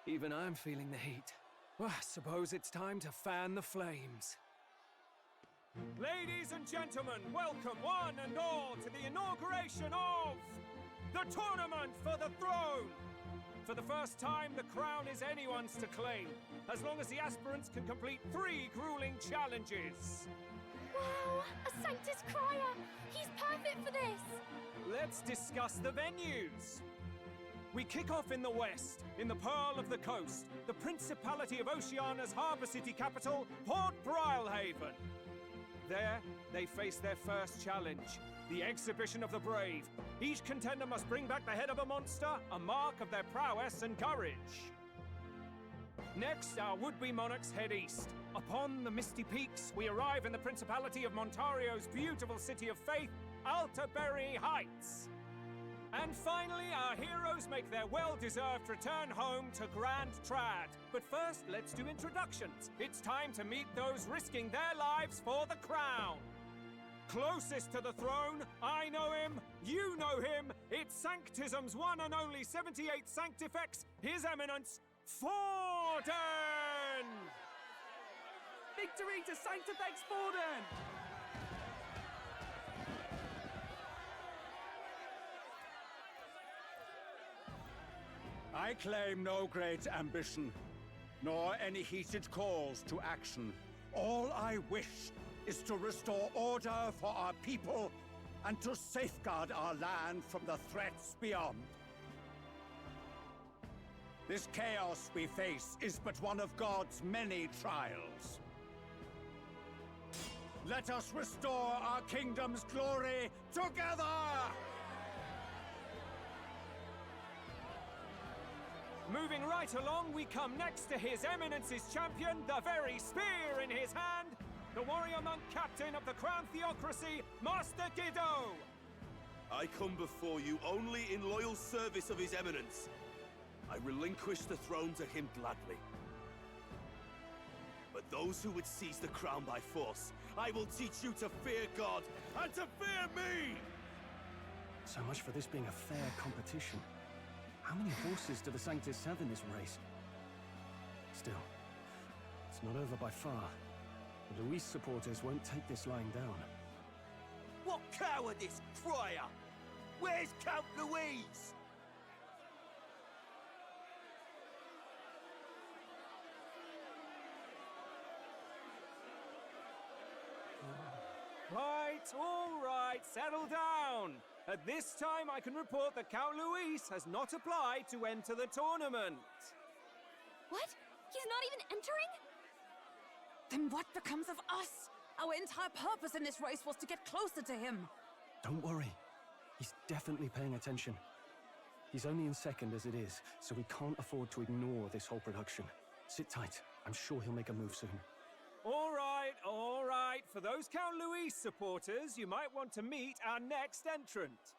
Even I'm feeling the heat. Well, I suppose it's time to fan the flames. Ladies and gentlemen, welcome one and all to the inauguration of the Tournament for the Throne! For the first time, the crown is anyone's to claim, as long as the aspirants can complete 3 grueling challenges. Wow! A Sanctus Crier! He's perfect for this! Let's discuss the venues. We kick off in the west, in the Pearl of the Coast, the Principality of Oceania's harbour city capital, Port Brilehaven. There, they face their first challenge, the Exhibition of the Brave. Each contender must bring back the head of a monster, a mark of their prowess and courage. Next, our would-be monarchs head east. Upon the misty peaks, we arrive in the Principality of Montario's beautiful city of faith, Altaberry Heights. And finally, our heroes make their well-deserved return home to Grand Trad. But first, let's do introductions. It's time to meet those risking their lives for the crown. Closest to the throne, I know him, you know him. It's Sanctism's one and only 78 Sanctifex, His Eminence, Forden! Victory to Sanctifex Forden! I claim no great ambition, nor any heated calls to action. All I wish is to restore order for our people and to safeguard our land from the threats beyond. This chaos we face is but one of God's many trials. Let us restore our kingdom's glory together! Moving right along, we come next to His Eminence's champion, the very spear in his hand, the warrior monk captain of the Crown Theocracy, Master Giddo! I come before you only in loyal service of His Eminence. I relinquish the throne to him gladly. But those who would seize the crown by force, I will teach you to fear God and to fear me! So much for this being a fair competition. How many horses do the Sanctus have in this race? Still, it's not over by far. The Luis supporters won't take this lying down. What cowardice, Crier! Where's Count Louise? All right, settle down. At this time, I can report that Count Luis has not applied to enter the tournament. What? He's not even entering? Then what becomes of us? Our entire purpose in this race was to get closer to him. Don't worry. He's definitely paying attention. He's only in second as it is, so we can't afford to ignore this whole production. Sit tight. I'm sure he'll make a move soon. All right, all right. For those Count Luis supporters, you might want to meet our next entrant.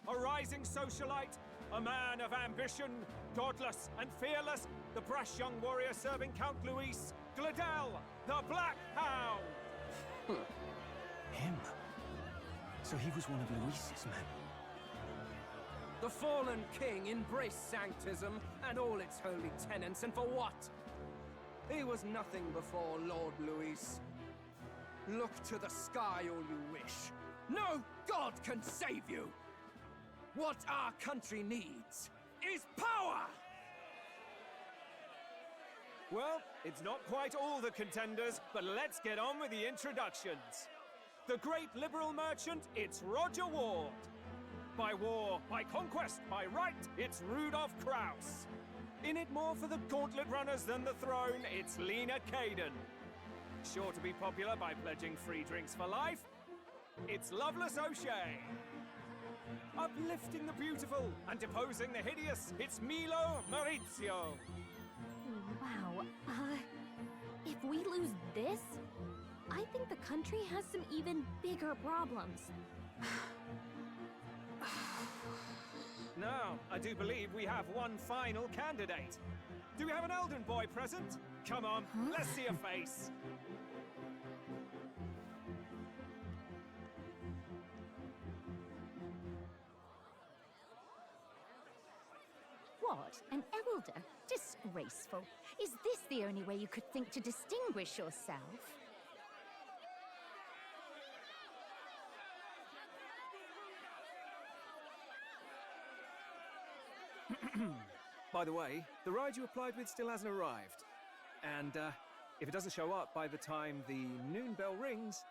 A rising socialite, a man of ambition, godless and fearless, the brash young warrior serving Count Luis, Gladel, the Black Hound. Him? So he was one of Luis's men. The fallen king embraced Sanctism and all its holy tenets, and for what? He was nothing before Lord Luis. Look to the sky all you wish. No god can save you! What our country needs is power! Well, it's not quite all the contenders, but let's get on with the introductions. The great liberal merchant, it's Roger Ward. By war, by conquest, by right, it's Rudolph Krauss. In it more for the gauntlet runners than the throne, it's Lena Caden. Sure to be popular by pledging free drinks for life, it's Loveless O'Shea. Uplifting the beautiful and deposing the hideous, it's Milo Maurizio. Wow, if If we lose this, I think the country has some even bigger problems. Now, I do believe we have one final candidate. Do we have an Elden boy present? Come on, let's see a face. What? An elder? Disgraceful. Is this the only way you could think to distinguish yourself? By the way, the ride you applied with still hasn't arrived. And if it doesn't show up by the time the noon bell rings,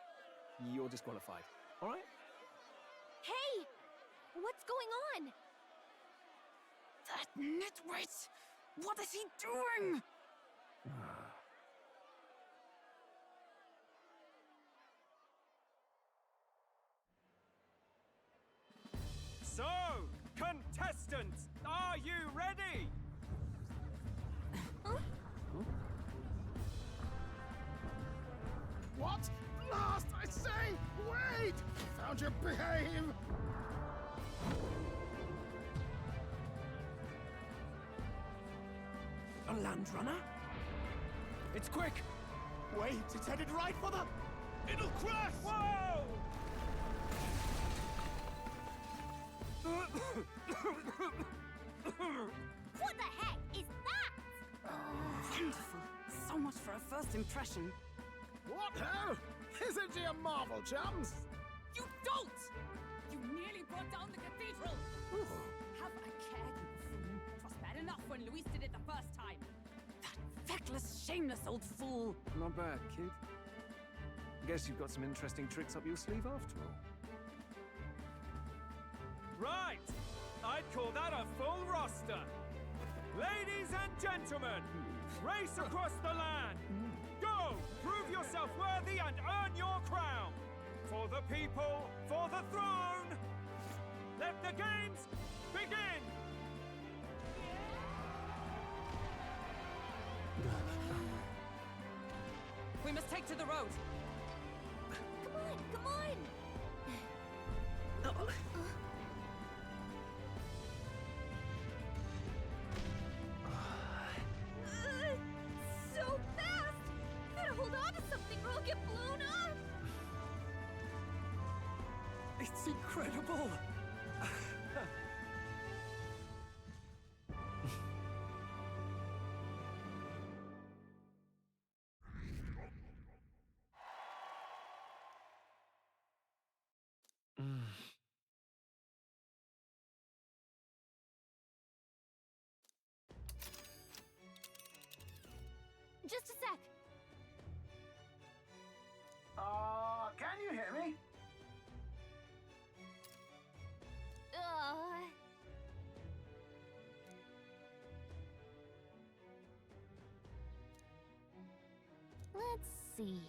you're disqualified. All right? Hey! What's going on? That nitwit! What is he doing? So, contestants, are you ready? What? Last, I say! Wait! Found your behave! A land runner? It's quick! Wait, it's headed right for the... It'll crash! Whoa! What the heck is that? Wonderful. So much for a first impression. What ho? Isn't she a marvel, chums? You don't! You nearly brought down the cathedral! Have a care, you buffoon. 'Twas bad enough when Luis did it the first time. That feckless, shameless old fool. Not bad, kid. Guess you've got some interesting tricks up your sleeve after all. Right! I'd call that a full roster. Ladies and gentlemen, race across the land. Go! Prove yourself worthy and earn your crown. For the people, for the throne. Let the games begin! We must take to the road. Come on, come on! So fast! Better hold on to something or I'll get blown up! It's incredible! Just a sec. Can you hear me? Let's see.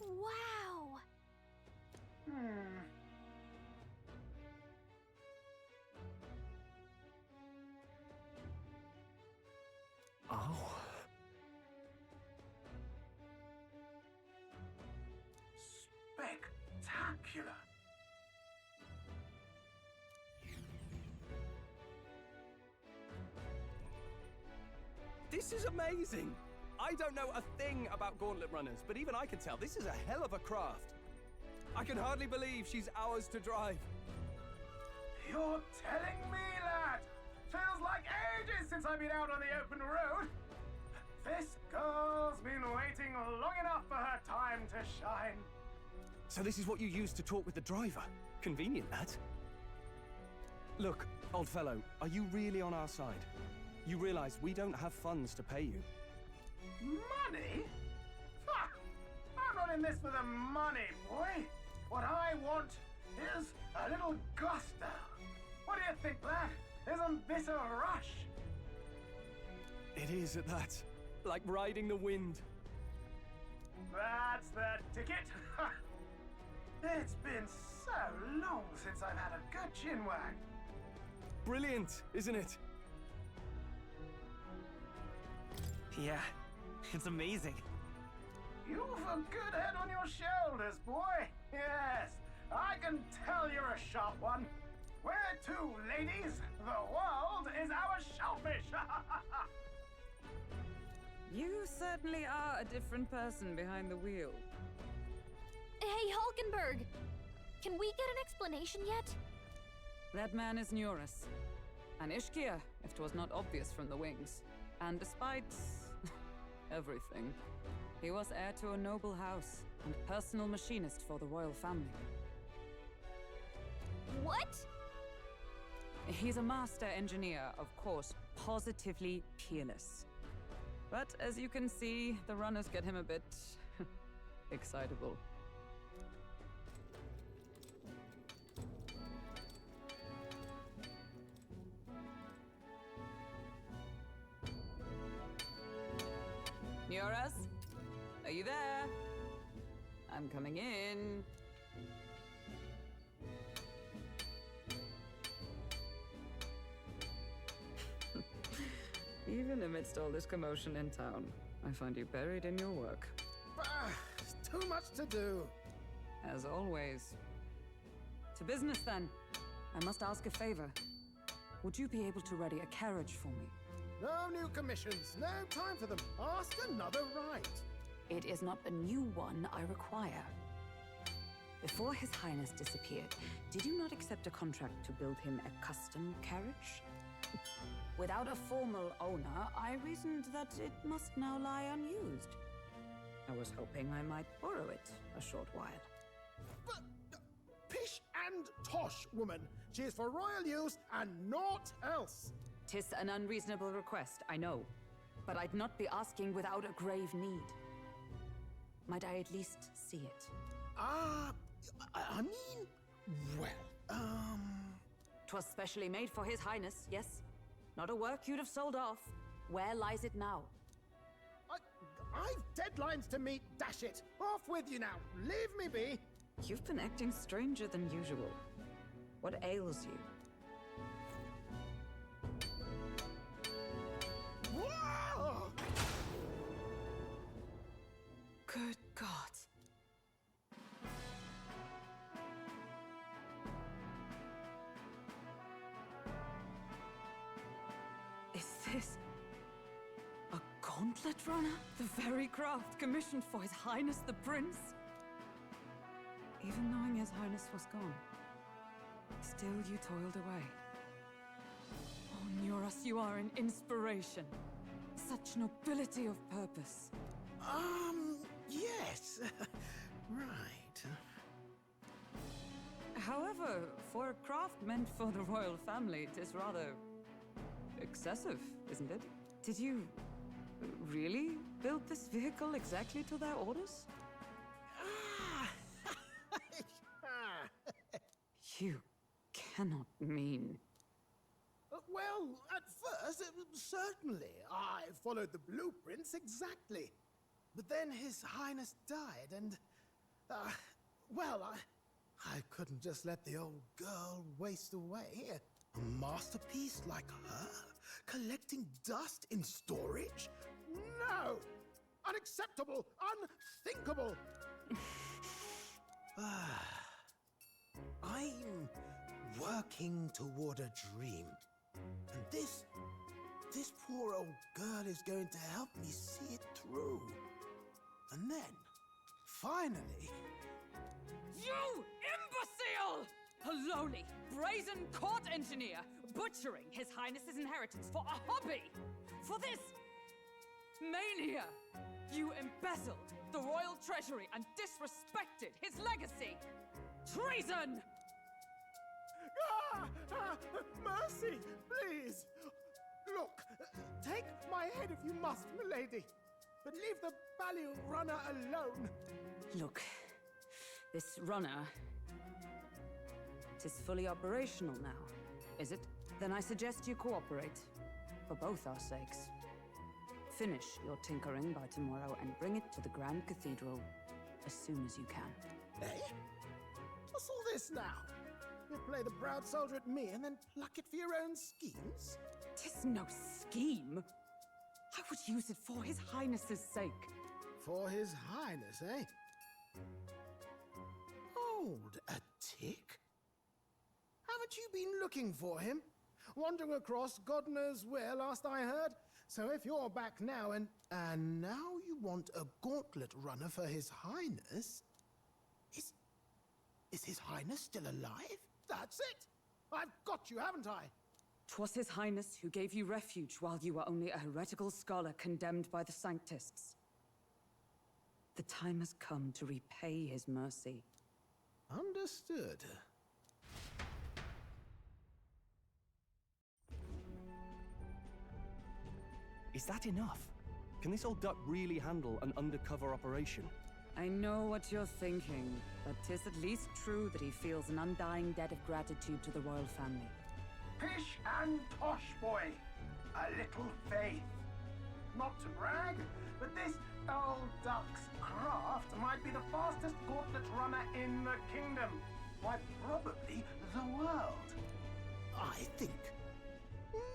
Wow! Oh. Spectacular! This is amazing! I don't know a thing about gauntlet runners, but even I can tell this is a hell of a craft. I can hardly believe she's ours to drive. You're telling me, lad? Feels like ages since I've been out on the open road. This girl's been waiting long enough for her time to shine. So this is what you use to talk with the driver? Convenient, that. Look, old fellow, are you really on our side? You realize we don't have funds to pay you. Money? Ha! I'm not in this for the money, boy. What I want is a little gusto. What do you think, lad? Isn't this a rush? It is at that. Like riding the wind. That's the ticket. It's been so long since I've had a good chinwag. Brilliant, isn't it? Yeah, it's amazing. You've a good head on your shoulders, boy. Yes, I can tell you're a sharp one. Where to, ladies? The world is our shellfish. You certainly are a different person behind the wheel. Hey, Hulkenberg! Can we get an explanation yet? That man is Neurus. An Ishkia, if 'twas not obvious from the wings. And despite everything, he was heir to a noble house and personal machinist for the royal family. What? He's a master engineer, of course, positively peerless. But as you can see, the runners get him a bit excitable. Neurus? Are you there? I'm coming in. Even amidst all this commotion in town, I find you buried in your work. Too much to do. As always. To business, then. I must ask a favor. Would you be able to ready a carriage for me? No new commissions, no time for them. Ask another right. It is not a new one I require. Before His Highness disappeared, did you not accept a contract to build him a custom carriage? Without a formal owner, I reasoned that it must now lie unused. I was hoping I might borrow it a short while. But, pish and tosh, woman. She is for royal use and naught else. 'Tis an unreasonable request, I know. But I'd not be asking without a grave need. Might I at least see it? I mean, well, 'Twas specially made for His Highness, yes? Not a work you'd have sold off. Where lies it now? I've deadlines to meet, dash it. Off with you now. Leave me be. You've been acting stranger than usual. What ails you? Whoa! Good God. Is this a gauntlet runner? The very craft commissioned for His Highness the Prince? Even knowing His Highness was gone, still you toiled away. Oh, Neurus, you are an inspiration. Such nobility of purpose. Yes. Right. However, for a craft meant for the royal family, it is rather excessive, isn't it? Did you really build this vehicle exactly to their orders? You cannot mean... Well, at first, certainly. I followed the blueprints exactly. But then His Highness died, and... well, I couldn't just let the old girl waste away. A masterpiece like her? Collecting dust in storage? No! Unacceptable! Unthinkable! I'm working toward a dream. And this poor old girl is going to help me see it through. And then, finally... You imbecile! A lowly, brazen court engineer butchering His Highness's inheritance for a hobby! For this mania! You embezzled the royal treasury and disrespected his legacy! Treason! Mercy, please! Look, take my head if you must, milady. But leave the Balliol runner alone. Look, this runner... it is fully operational now, is it? Then I suggest you cooperate. For both our sakes. Finish your tinkering by tomorrow and bring it to the Grand Cathedral as soon as you can. Eh? What's all this now? You play the proud soldier at me and then pluck it for your own schemes? 'Tis no scheme. I would use it for His Highness's sake. For His Highness, eh? Hold a tick. Haven't you been looking for him? Wandering across God knows where, last I heard. So if you're back now and now you want a gauntlet runner for His Highness? Is His Highness still alive? That's it! I've got you, haven't I? 'Twas His Highness who gave you refuge while you were only a heretical scholar condemned by the Sanctists. The time has come to repay His mercy. Understood. Is that enough? Can this old duck really handle an undercover operation? I know what you're thinking, but 'tis at least true that he feels an undying debt of gratitude to the royal family. Pish and tosh, boy. A little faith. Not to brag, but this old duck's craft might be the fastest gauntlet runner in the kingdom. Why, probably the world. I think.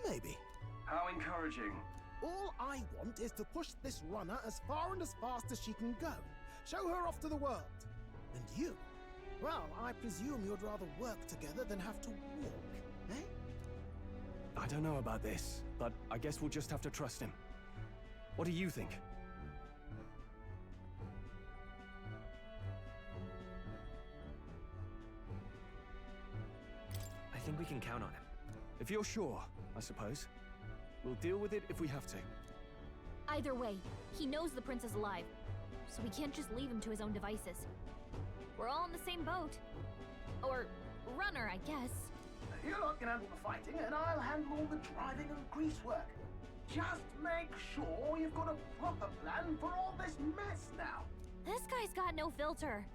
Maybe. How encouraging. All I want is to push this runner as far and as fast as she can go. Show her off to the world. And you? Well, I presume you'd rather work together than have to walk, eh? I don't know about this, but I guess we'll just have to trust him. What do you think? I think we can count on him. If you're sure, I suppose. We'll deal with it if we have to. Either way, he knows the prince is alive, so we can't just leave him to his own devices. We're all in the same boat. Or runner, I guess. You lot can handle the fighting, and I'll handle all the driving and grease work. Just make sure you've got a proper plan for all this mess now. This guy's got no filter.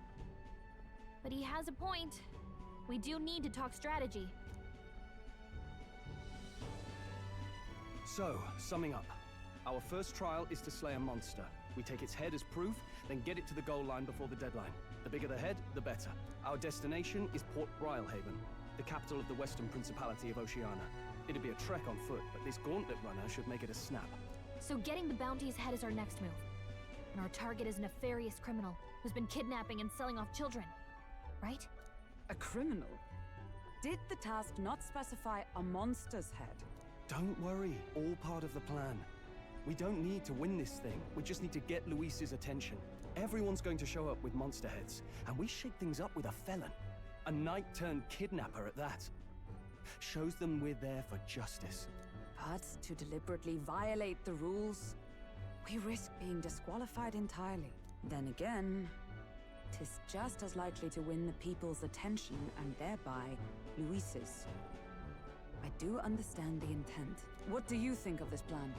But he has a point. We do need to talk strategy. So, summing up. Our first trial is to slay a monster. We take its head as proof, then get it to the goal line before the deadline. The bigger the head, the better. Our destination is Port Brilehaven, the capital of the Western Principality of Oceania. It'd be a trek on foot, but this gauntlet runner should make it a snap. So getting the bounty's head is our next move. And our target is a nefarious criminal who's been kidnapping and selling off children. Right? A criminal? Did the task not specify a monster's head? Don't worry, all part of the plan. We don't need to win this thing. We just need to get Luis's attention. Everyone's going to show up with monster heads, and we shake things up with a felon. A knight-turned-kidnapper at that. Shows them we're there for justice. But to deliberately violate the rules, we risk being disqualified entirely. Then again, 'tis just as likely to win the people's attention and thereby Luis's. I do understand the intent. What do you think of this plan?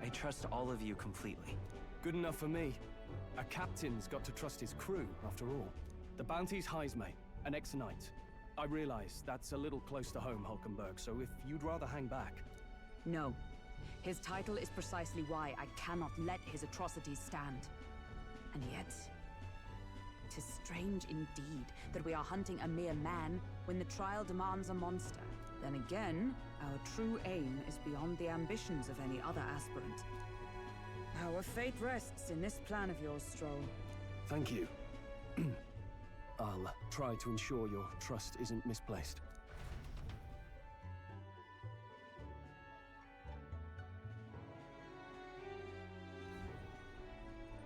I trust all of you completely. Good enough for me. A captain's got to trust his crew, after all. The bounty's Heisme, an ex-knight. I realize that's a little close to home, Hulkenberg, so if you'd rather hang back... No. His title is precisely why I cannot let his atrocities stand. And yet... 'tis strange indeed that we are hunting a mere man when the trial demands a monster. Then again, our true aim is beyond the ambitions of any other aspirant. Our fate rests in this plan of yours, Stroll. Thank you. I'll try to ensure your trust isn't misplaced.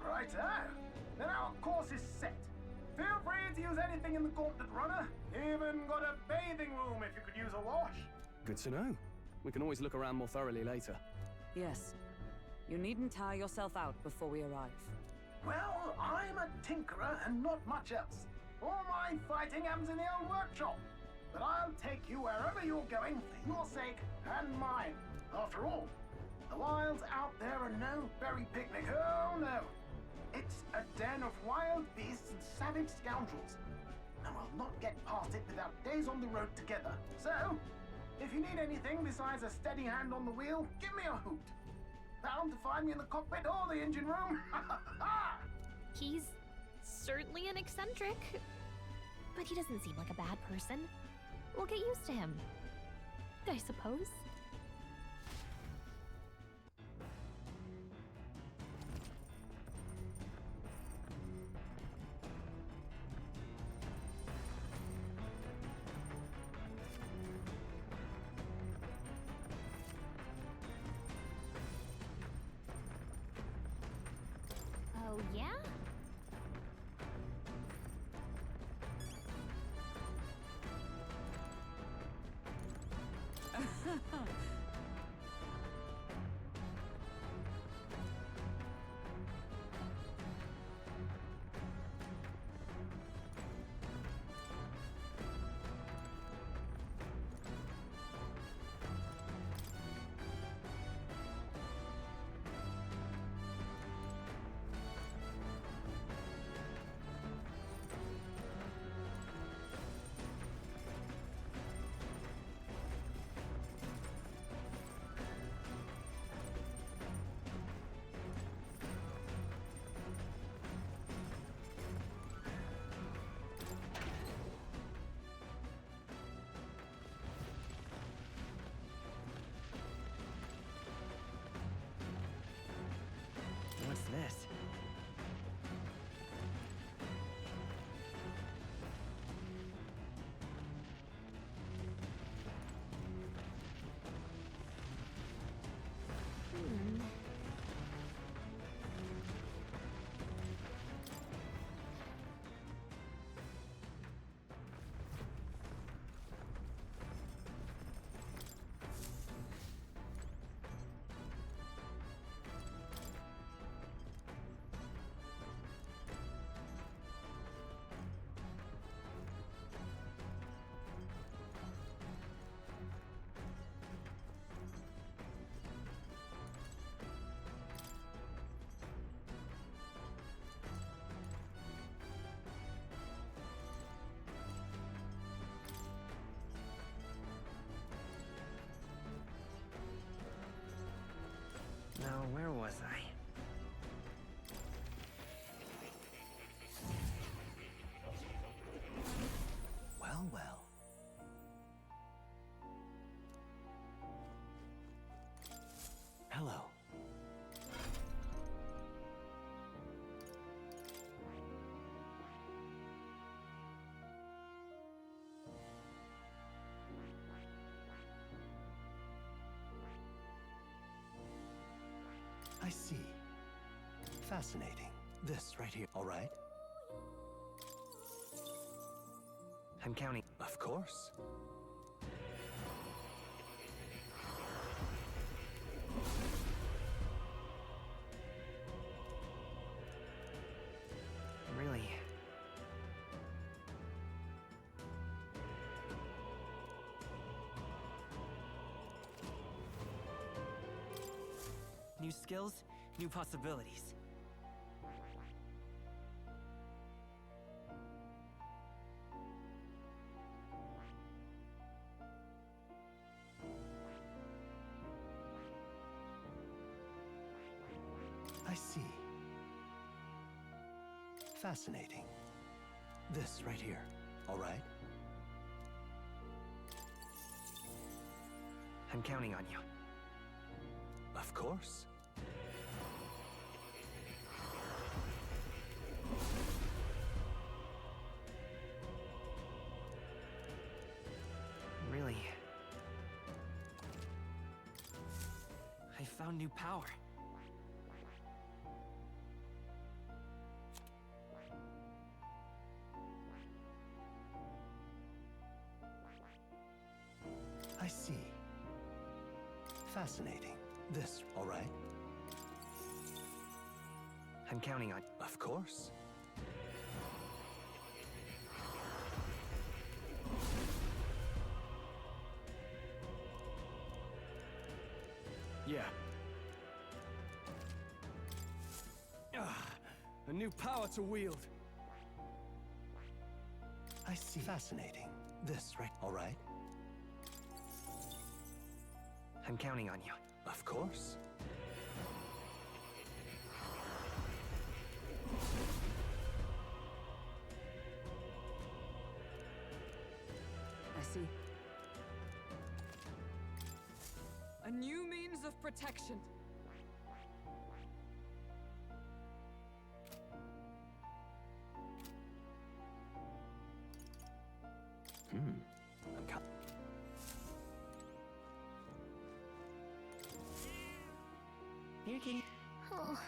Righto. Then our course is set. Feel free to use anything in the gauntlet runner. Even got a bathing room if you could use a wash. Good to know. We can always look around more thoroughly later. Yes. You needn't tire yourself out before we arrive. Well, I'm a tinkerer and not much else. All my fighting happens in the old workshop. But I'll take you wherever you're going for your sake and mine. After all, the wilds out there are no berry picnic. Oh, no. It's a den of wild beasts and savage scoundrels. And we'll not get past it without days on the road together. So, If you need anything besides a steady hand on the wheel, give me a hoot. Bound to find me in the cockpit or the engine room. He's certainly an eccentric, but he doesn't seem like a bad person. We'll get used to him, I suppose. Oh, yeah? What's this? Now, where was I? Well, well. Hello. I see. Fascinating. This right here, all right? I'm counting. Of course. Really? New skills, new possibilities. I see. Fascinating. This right here, all right? I'm counting on you. Of course. Really? I found new power. I see. Fascinating. This, all right? I'm counting on. Of course. Yeah. A new power to wield. I see. Fascinating. This, right? All right? I'm counting on you. Of course. I see. A new means of protection. I'm Here, kitty. Oh.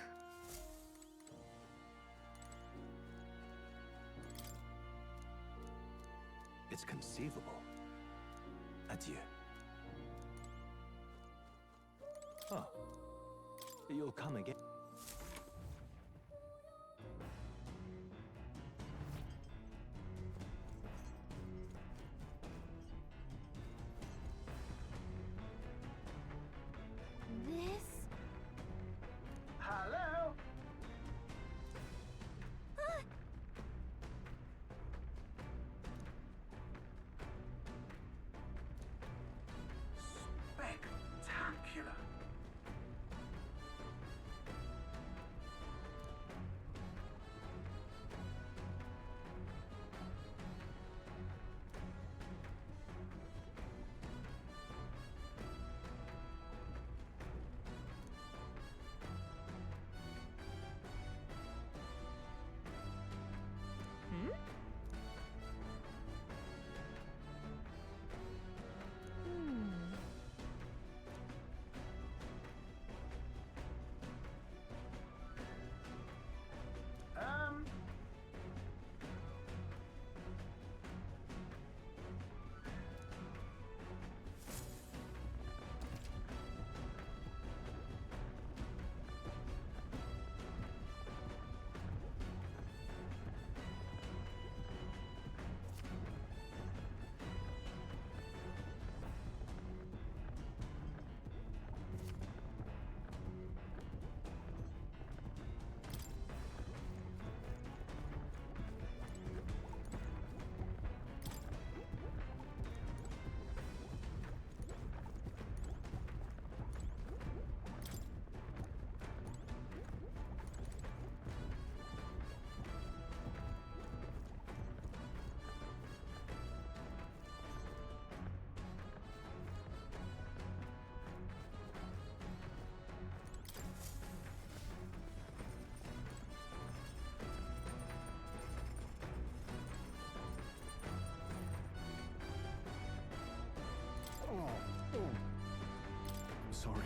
It's conceivable. Adieu. Oh. You'll come again. This? Hello? Spectacular. Sorry.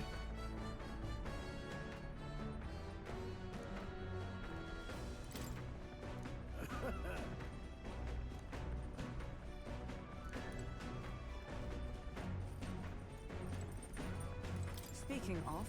Speaking of,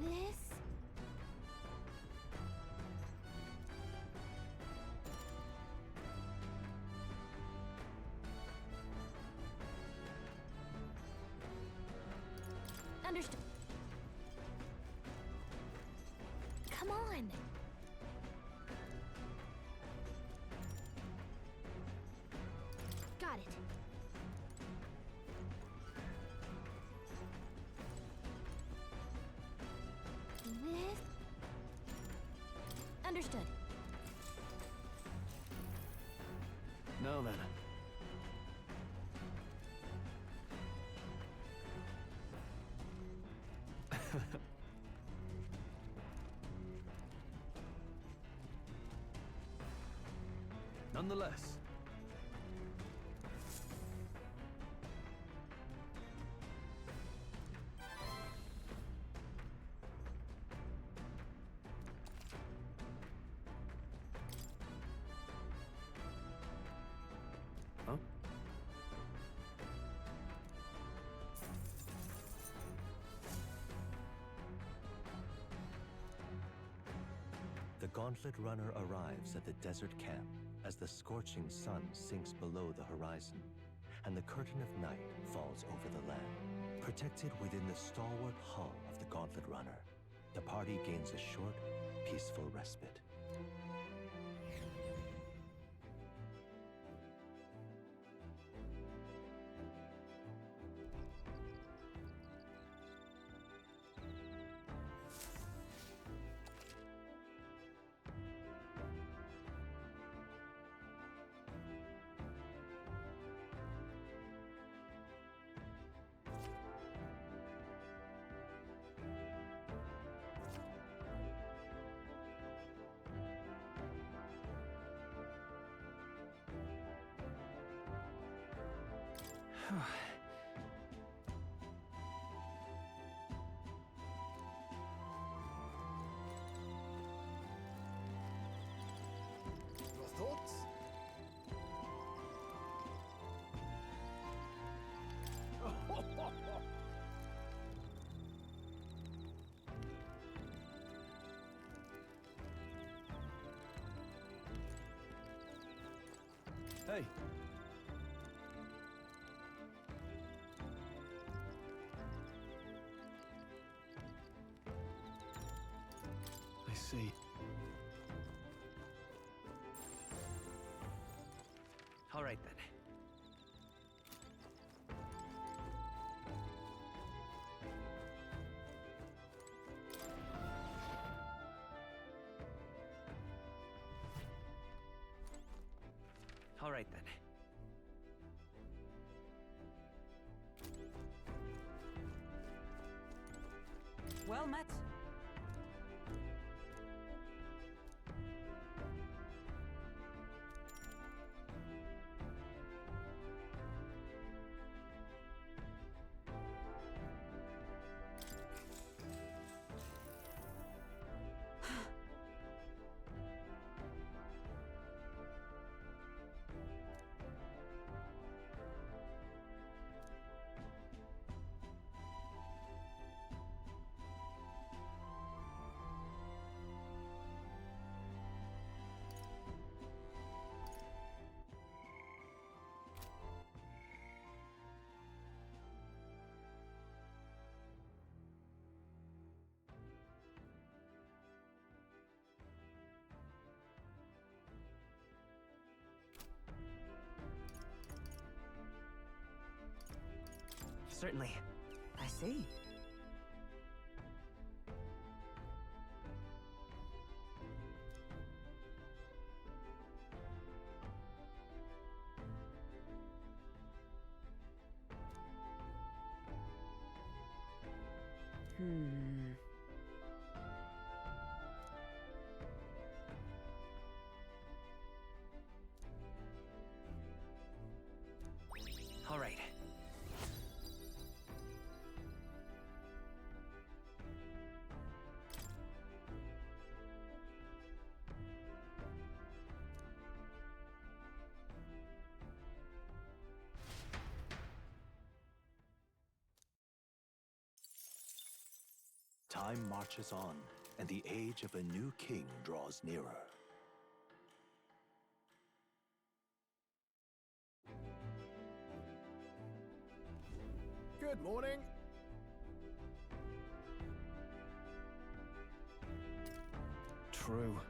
This? Understood. Come on. Got it. This? Understood. Now then. Nonetheless. Huh? The Gauntlet Runner arrives at the desert camp as the scorching sun sinks below the horizon, and the curtain of night falls over the land. Protected within the stalwart hull of the Gauntlet Runner, the party gains a short, peaceful respite. Your thoughts? Hey. I see. All right then. All right then. Well met. Certainly. I see. All right. Time marches on, and the age of a new king draws nearer. Good morning. True.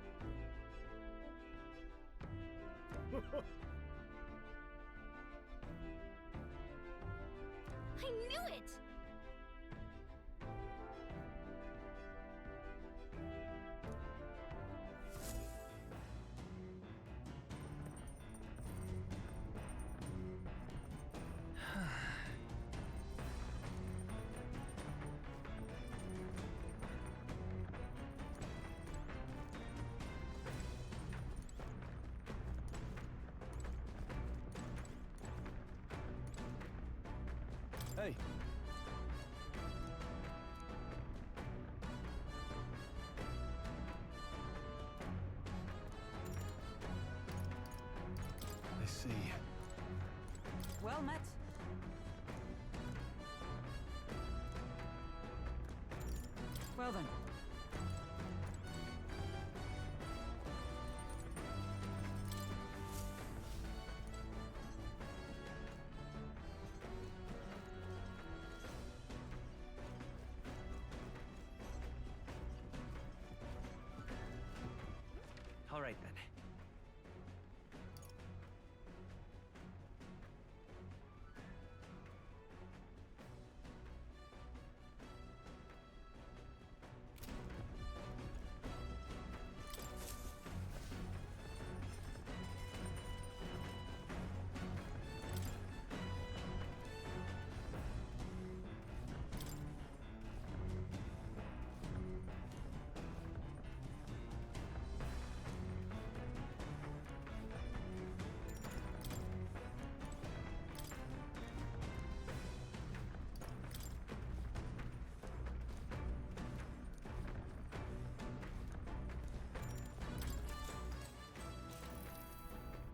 I knew it! Hey. I see. Well met. Well then. All right then.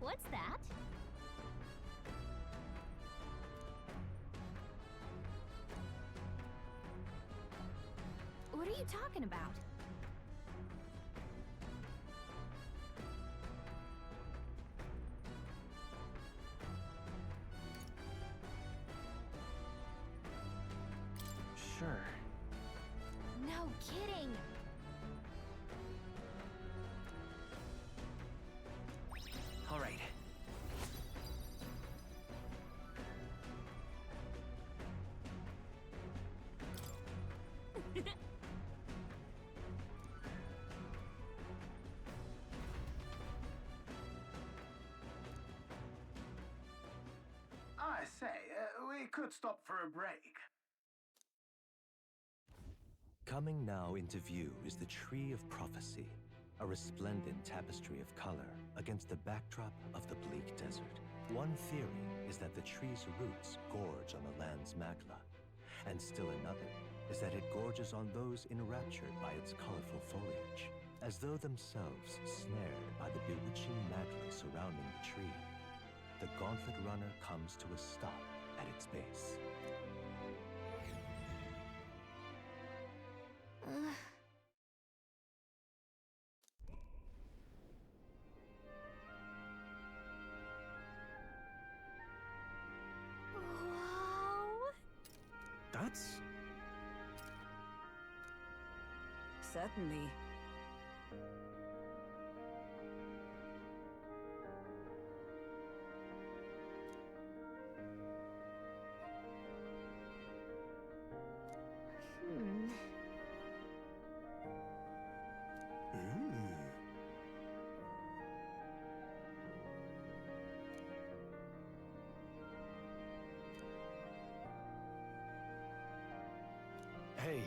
What's that? What are you talking about? Sure. No kidding! All right. I say, we could stop for a break. Coming now into view is the Tree of Prophecy, a resplendent tapestry of color against the backdrop of the bleak desert. One theory is that the tree's roots gorge on the land's magla, and still another is that it gorges on those enraptured by its colorful foliage, as though themselves snared by the bewitching magla surrounding the tree. The gauntlet runner comes to a stop at its base. That's... Certainly. Hey.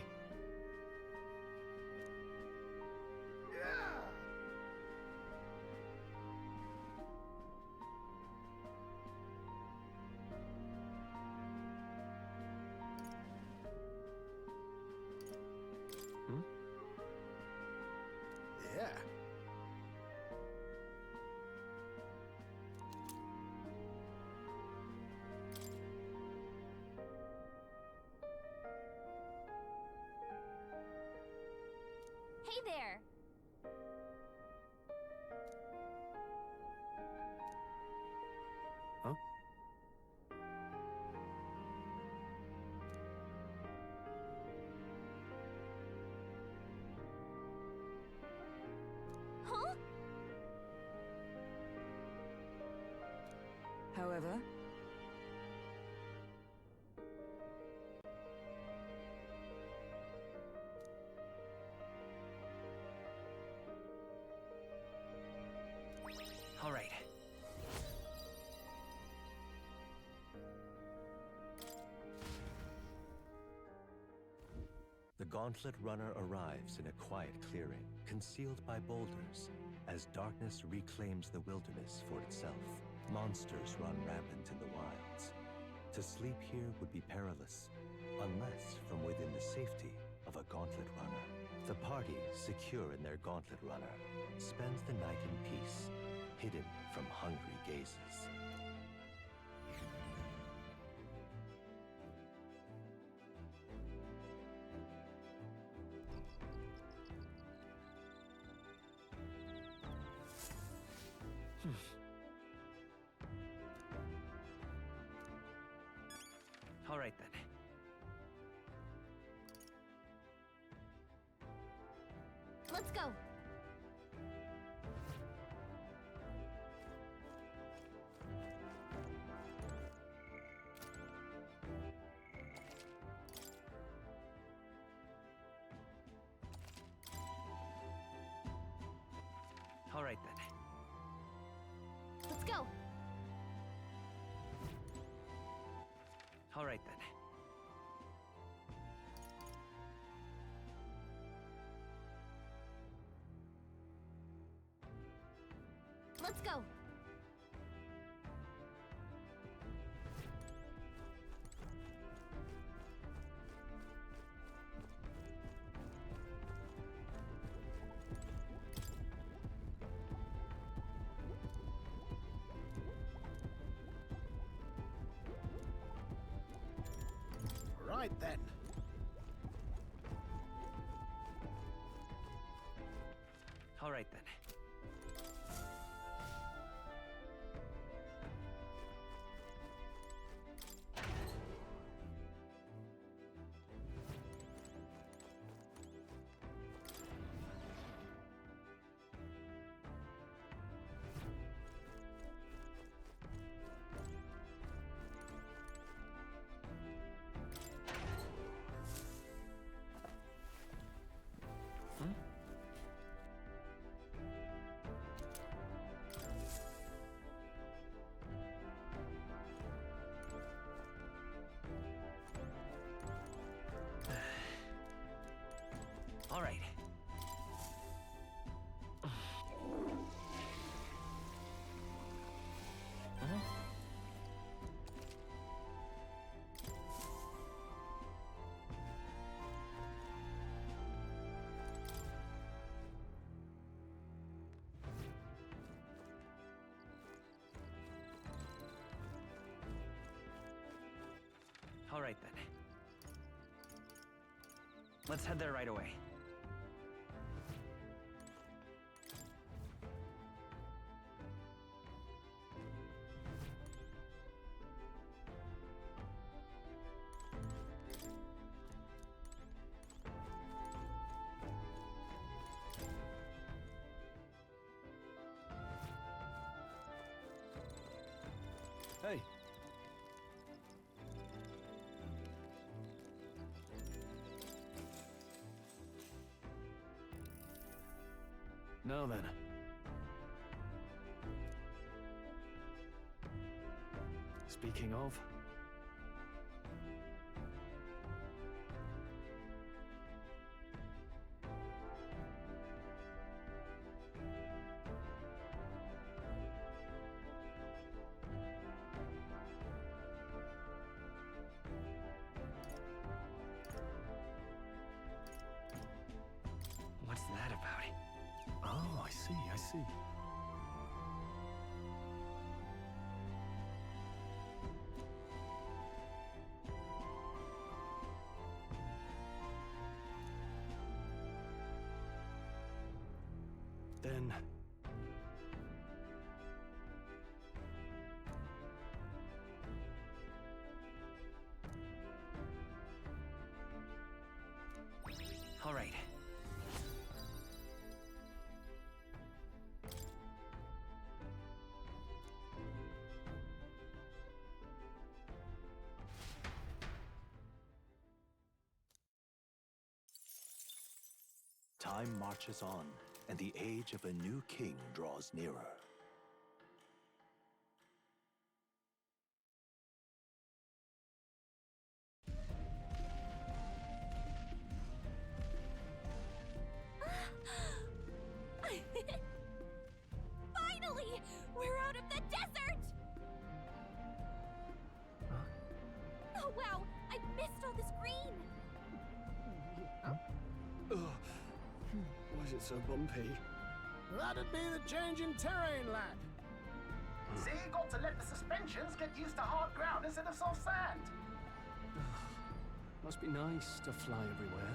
Yeah. Hey there! Huh? Huh? However, All right. The gauntlet runner arrives in a quiet clearing, concealed by boulders, as darkness reclaims the wilderness for itself. Monsters run rampant in the wilds. To sleep here would be perilous, unless from within the safety of a gauntlet runner. The party, secure in their gauntlet runner, spends the night in peace, hidden from hungry gazes. All right then. Let's go. All right then. Let's go. All right then. Let's go. Right then. All right then. All right. All right then. Let's head there right away. Hey. Now then. Speaking of... What's that about? Oh, I see, I see. Then... All right. Time marches on, and the age of a new king draws nearer. Finally! We're out of the desert! it so bumpy? That'd be the change in terrain, lad. See, got to let the suspensions get used to hard ground instead of soft sand. Must be nice to fly everywhere.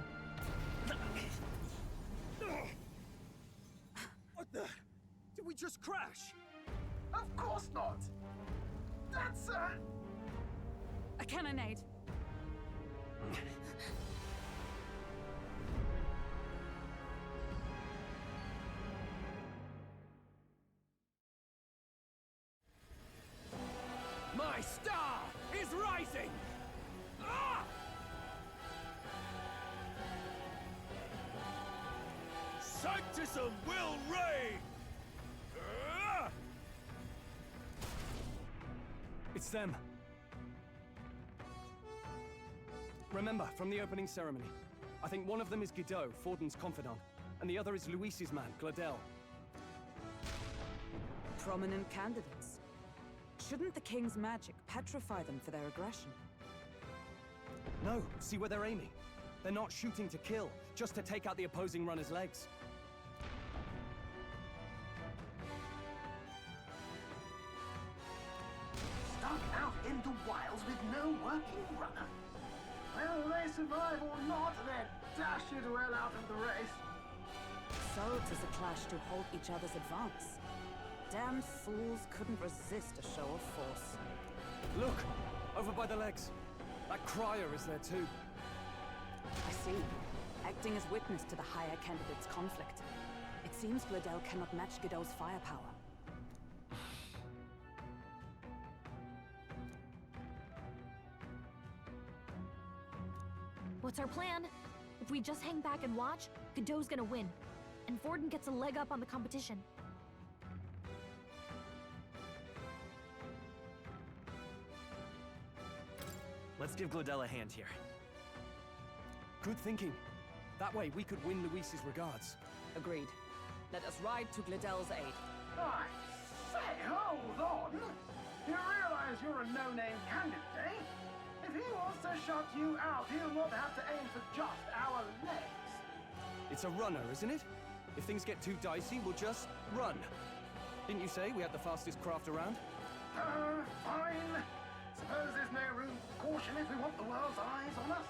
What the? Did we just crash? Of course not. That's a cannonade. My star is rising! Ah! Sanctism will reign! It's them. Remember, from the opening ceremony, I think one of them is Guido, Forden's confidant, and the other is Luis's man, Gladel. Prominent candidates. Shouldn't the king's magic petrify them for their aggression? No, see where they're aiming. They're not shooting to kill, just to take out the opposing runner's legs. stuck out in the wilds with no working runner. Whether they survive or not, they're dashed well out of the race. So 'tis a clash to halt each other's advance. Damned fools couldn't resist a show of force. Look! Over by the legs. That crier is there too. I see. Acting as witness to the higher candidate's conflict. It seems Gladel cannot match Godot's firepower. What's our plan? If we just hang back and watch, Godot's gonna win. And Forden gets a leg up on the competition. Let's give Gladel a hand here. Good thinking. That way we could win Luis's regards. Agreed. Let us ride to Gladel's aid. I say, hold on! You realize you're a no-name candidate, eh? If he wants to shut you out, he'll not have to aim for just our legs. It's a runner, isn't it? If things get too dicey, we'll just run. Didn't you say we had the fastest craft around? Fine. Suppose there's no room for caution if we want the world's eyes on us.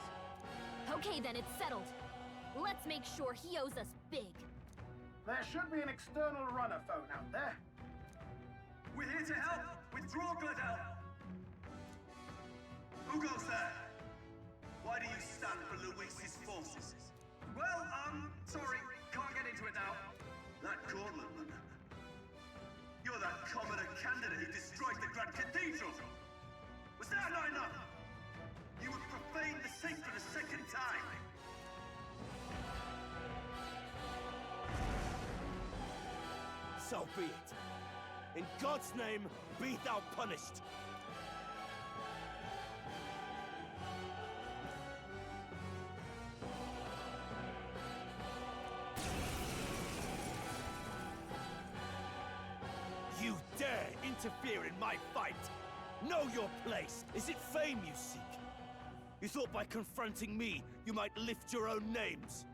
Okay then, it's settled. Let's make sure he owes us big. There should be an external runner phone out there. We're here to help! Withdraw, Gladel! Who goes there? Why do you stand for Luis's forces? Well, sorry, can't get into it now. That Cortland man. You're that commoner candidate who destroyed the Grand Cathedral! Was that not enough? You would profane the sacred a second time! So be it. In God's name, be thou punished! You dare interfere in my fight! Know your place! Is it fame you seek? You thought by confronting me, you might lift your own names?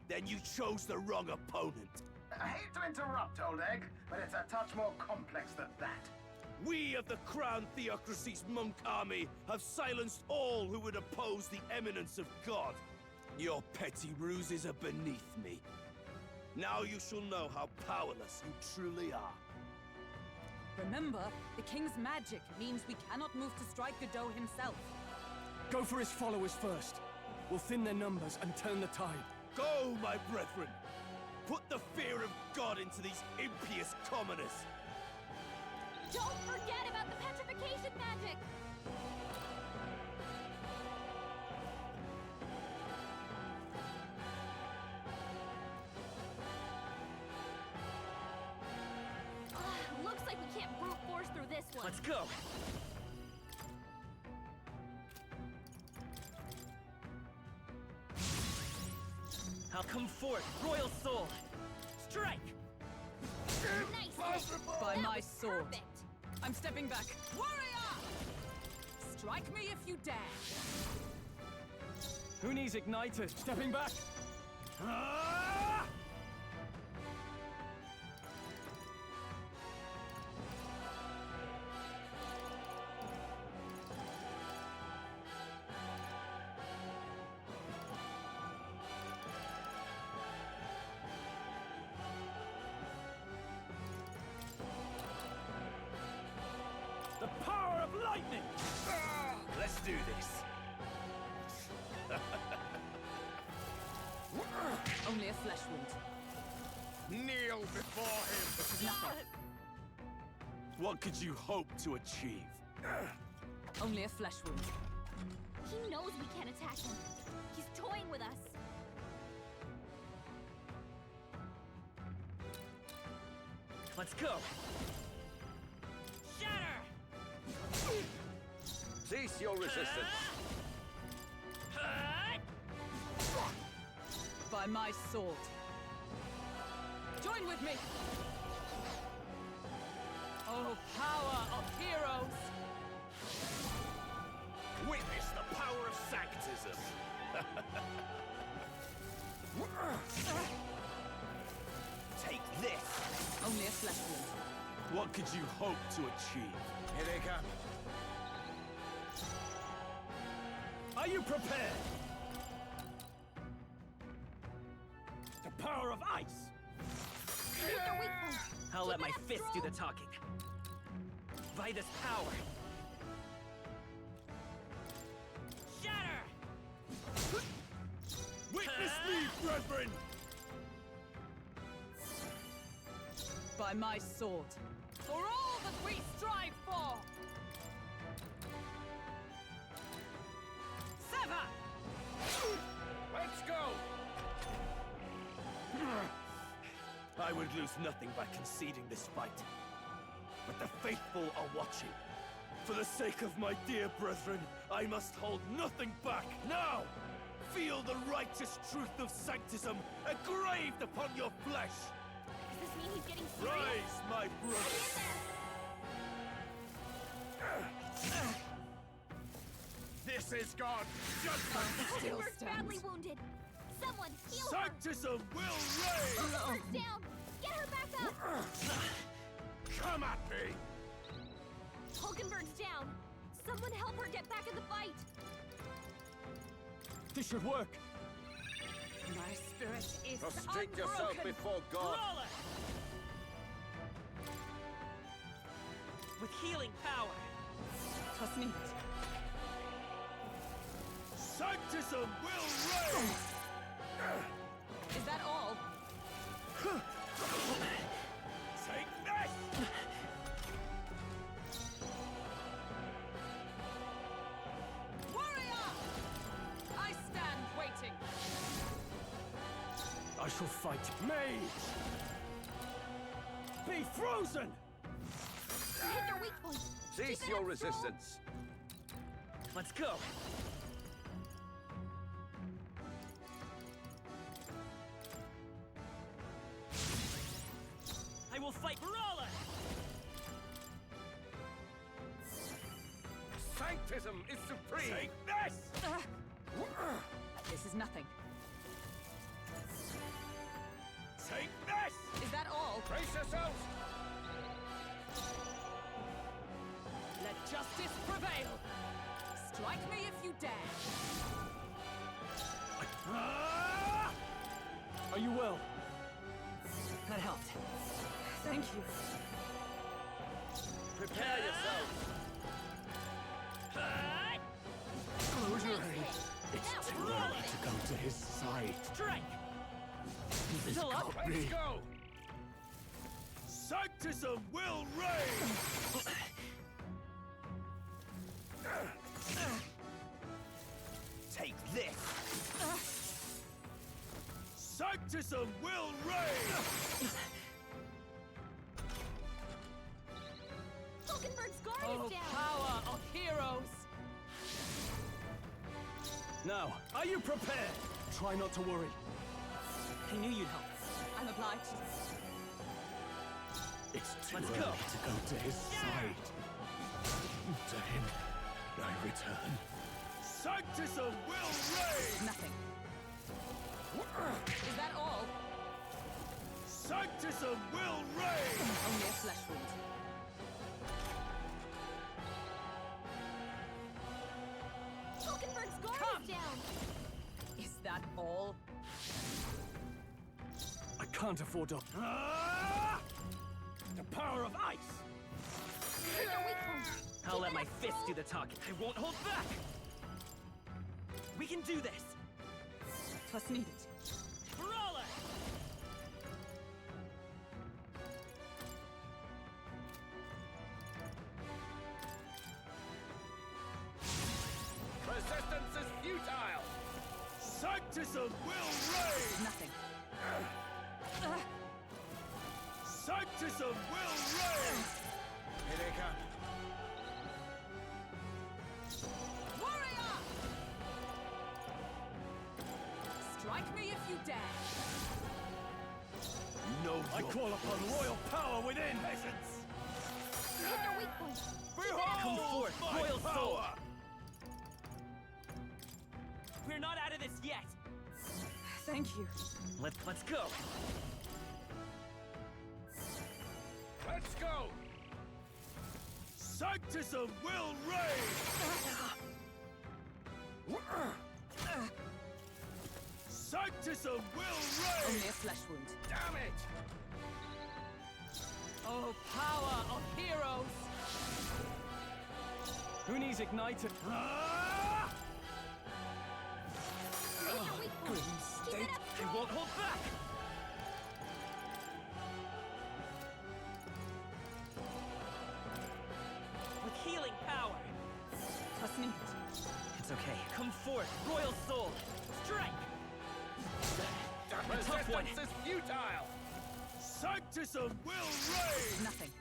Then you chose the wrong opponent. I hate to interrupt, old egg, but it's a touch more complex than that. We of the Crown Theocracy's monk army have silenced all who would oppose the eminence of God. Your petty ruses are beneath me. Now you shall know how powerless you truly are. Remember, the king's magic means we cannot move to strike Godot himself. Go for his followers first. We'll thin their numbers and turn the tide. Go, my brethren! Put the fear of God into these impious commoners! Don't forget about the petrification magic! Looks like we can't brute force through this one. Let's go! I'll come forth, Royal Soul! Strike! Nice! By That my was sword. perfect. I'm stepping back. Warrior! Strike me if you dare. Who needs igniters? Stepping back! do this. Only a flesh wound. Kneel before him. This is nothing. What could you hope to achieve? Only a flesh wound. He knows we can't attack him. He's toying with us. Let's go. Shatter! Cease your resistance. By my sword. Join with me! Oh, power of heroes! Witness the power of sanctism. Take this. Only a flesh wound. What could you hope to achieve? Here they come. Are you prepared? The power of ice! I'll let my fist do the talking. By this power. Shatter! Witness me, brethren! By my sword. For all that we strive for! Sever! Let's go! I would lose nothing by conceding this fight. But the faithful are watching. For the sake of my dear brethren, I must hold nothing back. Now, feel the righteous truth of sanctism engraved upon your flesh. Does this mean he's getting serious? Rise, my brothers! This is God's judgment! Hulkenberg's badly wounded. Someone heal her! Sanctism will reign! Hulkenberg's down! Get her back up! Come at me! Hulkenberg's down! Someone help her get back in the fight! This should work. My spirit is Prostrate unbroken. yourself before God. Roll it! With healing power. Trust me. Sanctism will reign! Is that all? Take this! Warrior! I stand waiting. I shall fight mage. Be frozen! Hit their weak point! Cease your resistance. Let's go. I will fight Brawler! Sanctism is supreme! Take this! This is nothing. Take this! Is that all? Brace yourselves! Let justice prevail. Strike me if you dare. Are you well? That helped. Thank you. Prepare yourselves! Close your eyes. It's too early to go to his side. Strike! This Still up? can't be. Let's go! Sanctism will reign! Take this! Sanctism will reign! Hulkenberg's guard Oh, is down! power of heroes! Now, are you prepared? Try not to worry. I knew you'd help. I'm obliged. It's too Let's early go. to go to his side. To him, I return. Sanctism will reign! Nothing. Is that all? Sanctism will reign! Only a flesh wound. Hulkenberg's guard is down! Is that all? I can't afford to. The power of ice! Hit their weak point! I'll let my fist do the talking. I won't hold back! We can do this! What's needed? Brawler! Resistance is futile! Sanctism will reign! Nothing. Sanctism will reign! Here they come. Warrior! Strike me if you dare. No, I call upon royal power within! peasants! Hit their weak point. Behold Come forth, my royal power! soul! We're not out of this yet! Thank you. Let's go! Let's go! Sanctism will reign! Sanctism will reign! Only a flesh wound. Damn it! Oh, power of heroes! Who needs ignited? Ah! Hit their weak point. Keep it up. I won't hold back! With healing power! What's needed? It's okay. Come forth, royal soul! Strike! A tough one! Resistance is futile! Sanctism will reign! Nothing.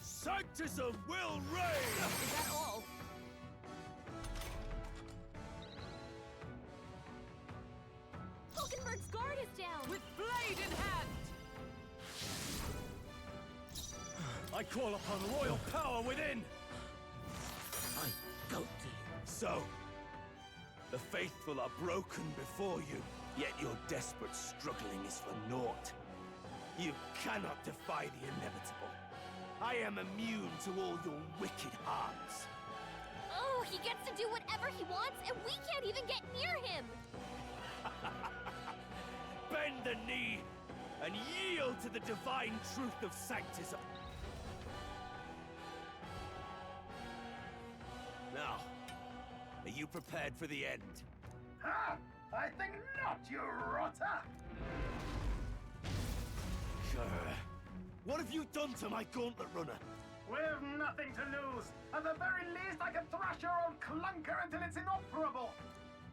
Sanctism will reign! Is that all? Hulkenberg's guard is down. With blade in hand! I call upon royal power within! I go to you. So, the faithful are broken before you, yet your desperate struggling is for naught. You cannot defy the inevitable. I am immune to all your wicked hearts. Oh, he gets to do whatever he wants, and we can't even get near him. Bend the knee and yield to the divine truth of sanctism. Now, are you prepared for the end? Ha! I think not, you rotter! What have you done to my gauntlet runner? We've nothing to lose. At the very least, I can thrash your old clunker until it's inoperable.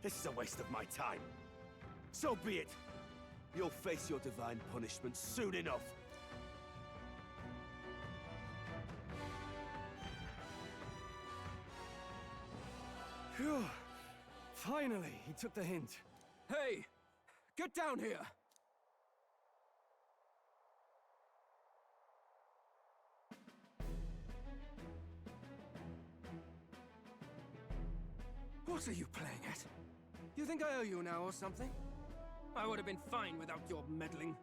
This is a waste of my time. So be it. You'll face your divine punishment soon enough. Phew. Finally, he took the hint. Hey! Get down here! What are you playing at? You think I owe you now or something? I would have been fine without your meddling.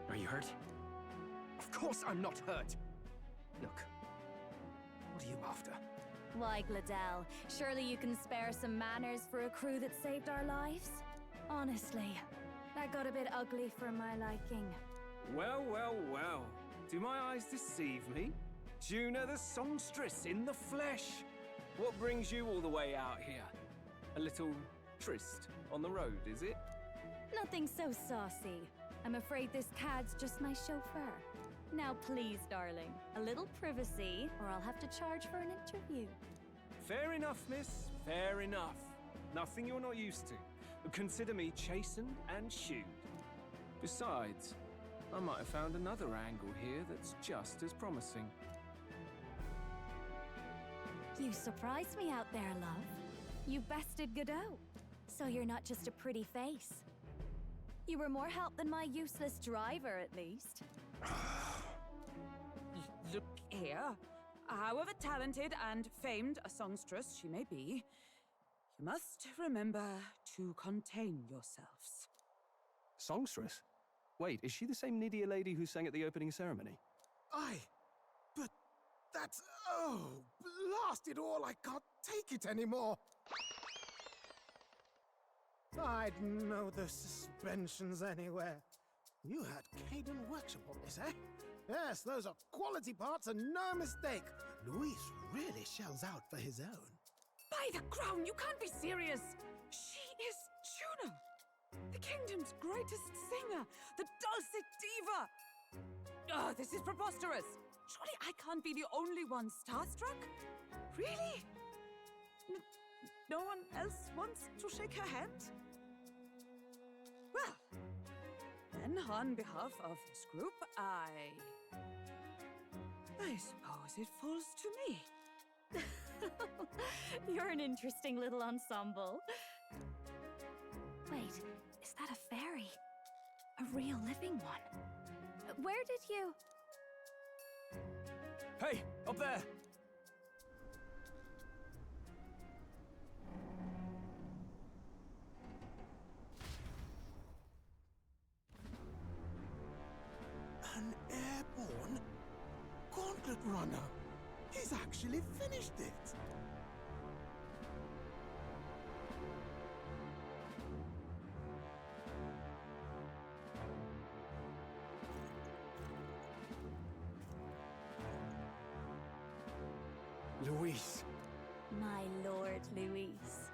Are you hurt? Of course I'm not hurt! Look, what are you after? Why, Gladell, surely you can spare some manners for a crew that saved our lives? Honestly, that got a bit ugly for my liking. Well, well, well. Do my eyes deceive me? Juna the songstress in the flesh. What brings you all the way out here? A little tryst on the road, is it? Nothing so saucy. I'm afraid this cad's just my chauffeur. Now please, darling, a little privacy, or I'll have to charge for an interview. Fair enough, miss. Fair enough. Nothing you're not used to. Consider me chastened and shooed. Besides, I might have found another angle here that's just as promising. You surprised me out there, love. You bested Godot. So you're not just a pretty face. You were more help than my useless driver, at least. Look here. However talented and famed a songstress she may be, you must remember to contain yourselves. Songstress? Wait, is she the same Nidia lady who sang at the opening ceremony? Aye, but that's... oh, blast it all, I can't take it anymore. I'd know those suspensions anywhere. You had Caden workshop on this, eh? Yes, those are quality parts and no mistake. Luis really shells out for his own. By the crown, you can't be serious! She is Juno! The kingdom's greatest singer! The dulcet diva! Oh, this is preposterous! Surely I can't be the only one starstruck? Really? No one else wants to shake her hand? Well, then on behalf of this group, I suppose it falls to me. You're an interesting little ensemble. Wait, is that a fairy? A real living one? Where did you... Hey, up there! An airborne gauntlet runner. He's actually finished it. Luis. My lord, Luis.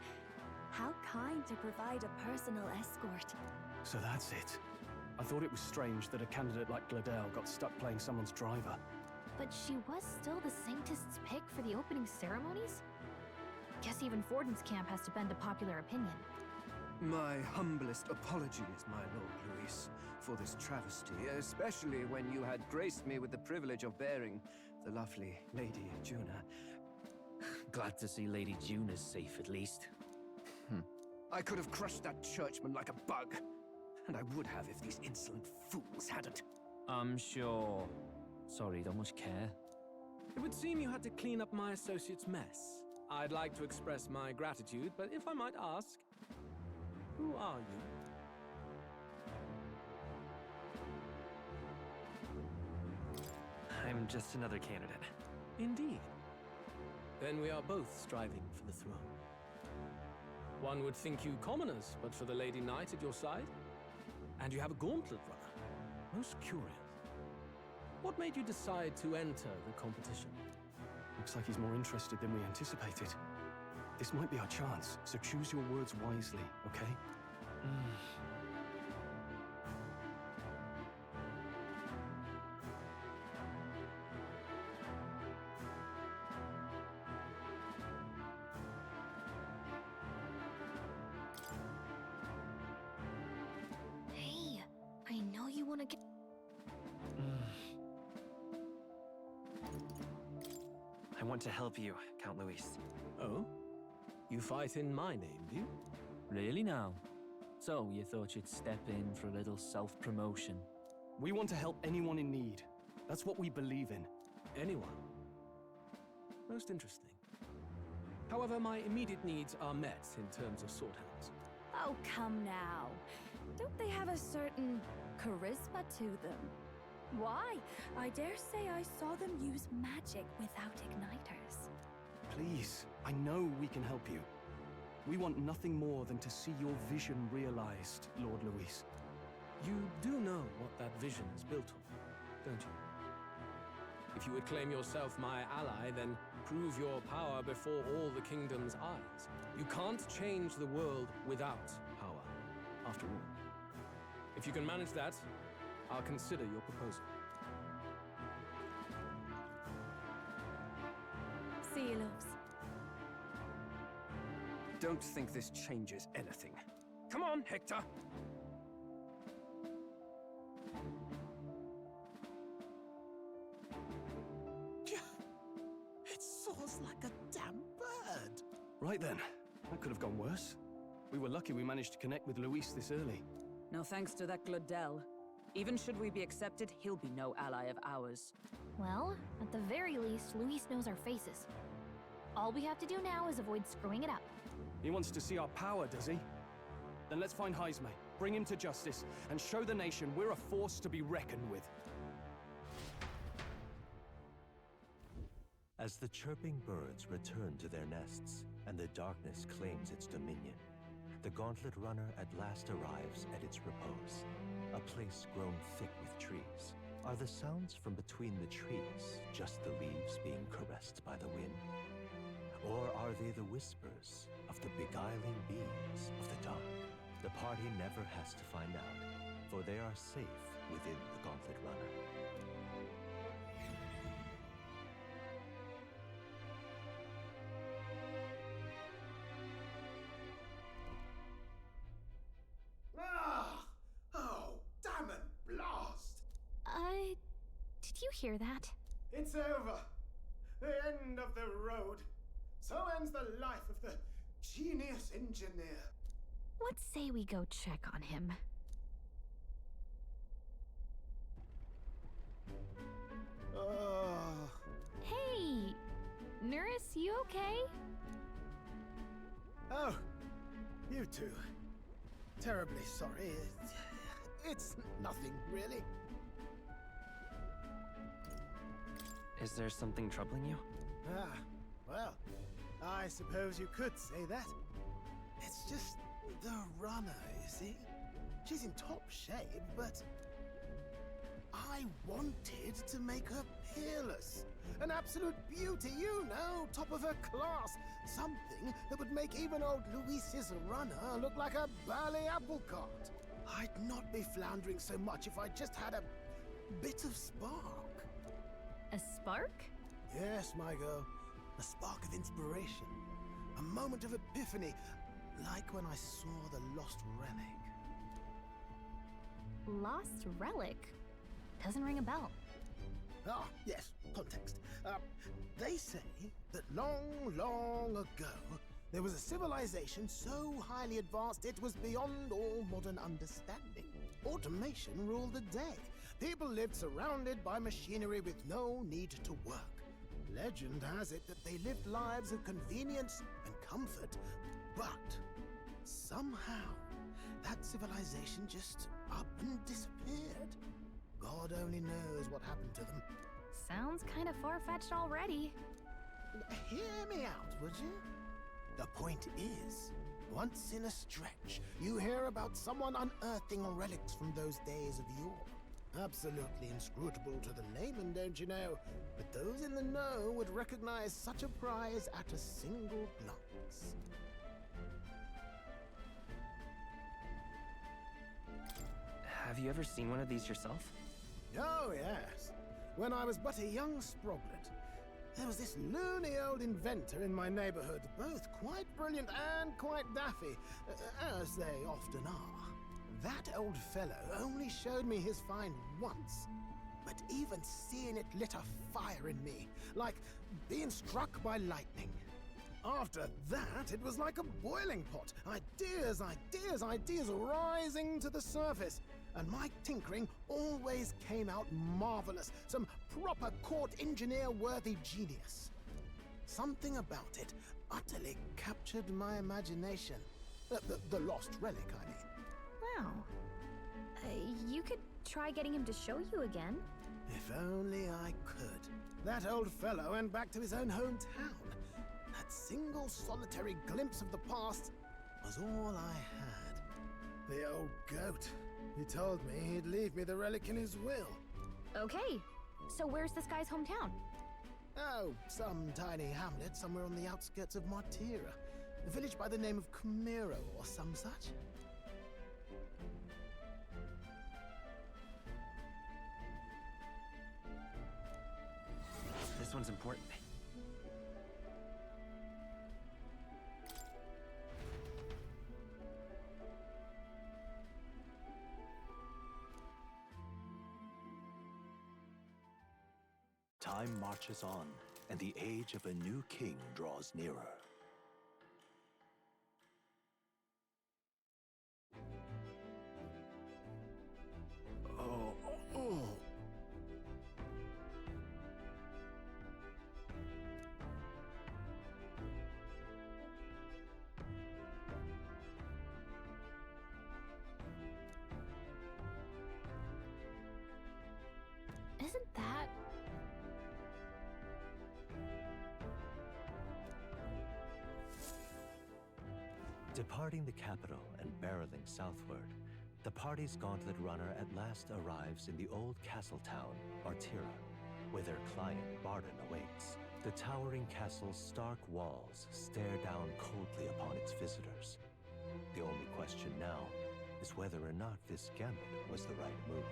How kind to provide a personal escort. So that's it. I thought it was strange that a candidate like Gladell got stuck playing someone's driver. But she was still the saintest's pick for the opening ceremonies? Guess even Forden's camp has to bend to popular opinion. My humblest apologies, my Lord Luis, for this travesty, especially when you had graced me with the privilege of bearing the lovely Lady Juna. Glad to see Lady Juna's safe, at least. I could have crushed that churchman like a bug. And I would have if these insolent fools hadn't. I'm sure. Sorry, don't much care. It would seem you had to clean up my associate's mess. I'd like to express my gratitude, but if I might ask, who are you? I'm just another candidate. Indeed. Then we are both striving for the throne. One would think you commoners, but for the Lady Knight at your side. And you have a gauntlet runner. Most curious. What made you decide to enter the competition? Looks like he's more interested than we anticipated. This might be our chance, so choose your words wisely, okay? Hey, I know you want to get... I want to help you, Count Luis. Oh? You fight in my name, do you? Really now? So, you thought you'd step in for a little self-promotion? We want to help anyone in need. That's what we believe in. Anyone? Most interesting. However, my immediate needs are met in terms of swordhands. Oh, come now. Don't they have a certain charisma to them? Why? I dare say I saw them use magic without igniters. Please, I know we can help you. We want nothing more than to see your vision realized, Lord Luis. You do know what that vision is built on, don't you? If you would claim yourself my ally, then prove your power before all the kingdom's eyes. You can't change the world without power, after all. If you can manage that, I'll consider your proposal. See you, loves. Don't think this changes anything. Come on, Hector! It soars like a damn bird. Right then, that could have gone worse. We were lucky we managed to connect with Luis this early. No thanks to that Gladell. Even should we be accepted, he'll be no ally of ours. Well, at the very least, Luis knows our faces. All we have to do now is avoid screwing it up. He wants to see our power, does he? Then let's find Jaime, bring him to justice, and show the nation we're a force to be reckoned with. As the chirping birds return to their nests and the darkness claims its dominion, The gauntlet runner at last arrives at its repose, a place grown thick with trees. Are the sounds from between the trees just the leaves being caressed by the wind? Or are they the whispers of the beguiling beings of the dark? The party never has to find out, for they are safe within the gauntlet runner. Oh, damn it, blast! Did you hear that? It's over. The end of the road. So ends the life of the genius engineer. Let's say we go check on him. Hey! Nurse, you okay? Oh, you two. Terribly sorry. It's nothing, really. Is there something troubling you? Well, I suppose you could say that. It's just the runner, you see? She's in top shape, but I wanted to make her peerless. An absolute beauty, you know, top of her class. Something that would make even old Luis's runner look like a bally apple cart. I'd not be floundering so much if I just had a bit of spark. A spark? Yes, my girl. A spark of inspiration. A moment of epiphany, like when I saw the lost relic. Lost relic? Doesn't ring a bell. Ah, yes, context. They say that long, long ago, there was a civilization so highly advanced it was beyond all modern understanding. Automation ruled the day. People lived surrounded by machinery with no need to work. Legend has it that they lived lives of convenience and comfort, but somehow that civilization just up and disappeared. God only knows what happened to them. Sounds kind of far-fetched already. Hear me out, would you? The point is, once in a stretch, you hear about someone unearthing relics from those days of yore. Absolutely inscrutable to the layman, don't you know? But those in the know would recognize such a prize at a single glance. Have you ever seen one of these yourself? Oh, yes. When I was but a young sproglet, there was this loony old inventor in my neighborhood, both quite brilliant and quite daffy, as they often are. That old fellow only showed me his find once, but even seeing it lit a fire in me, like being struck by lightning. After that, it was like a boiling pot. Ideas, ideas, ideas rising to the surface. And my tinkering always came out marvelous. Some proper court engineer-worthy genius. Something about it utterly captured my imagination. The lost relic, I mean. Wow. You could try getting him to show you again. If only I could. That old fellow went back to his own hometown. That single solitary glimpse of the past was all I had. The old goat. He told me he'd leave me the relic in his will. Okay, so where's this guy's hometown? Oh, some tiny hamlet somewhere on the outskirts of Martira. A village by the name of Camiro or some such. This one's important. Time marches on, and the age of a new king draws nearer. Isn't that... Departing the capital and barreling southward, the party's gauntlet runner at last arrives in the old castle town, Artira, where their client Barden awaits. The towering castle's stark walls stare down coldly upon its visitors. The only question now is whether or not this gambit was the right move.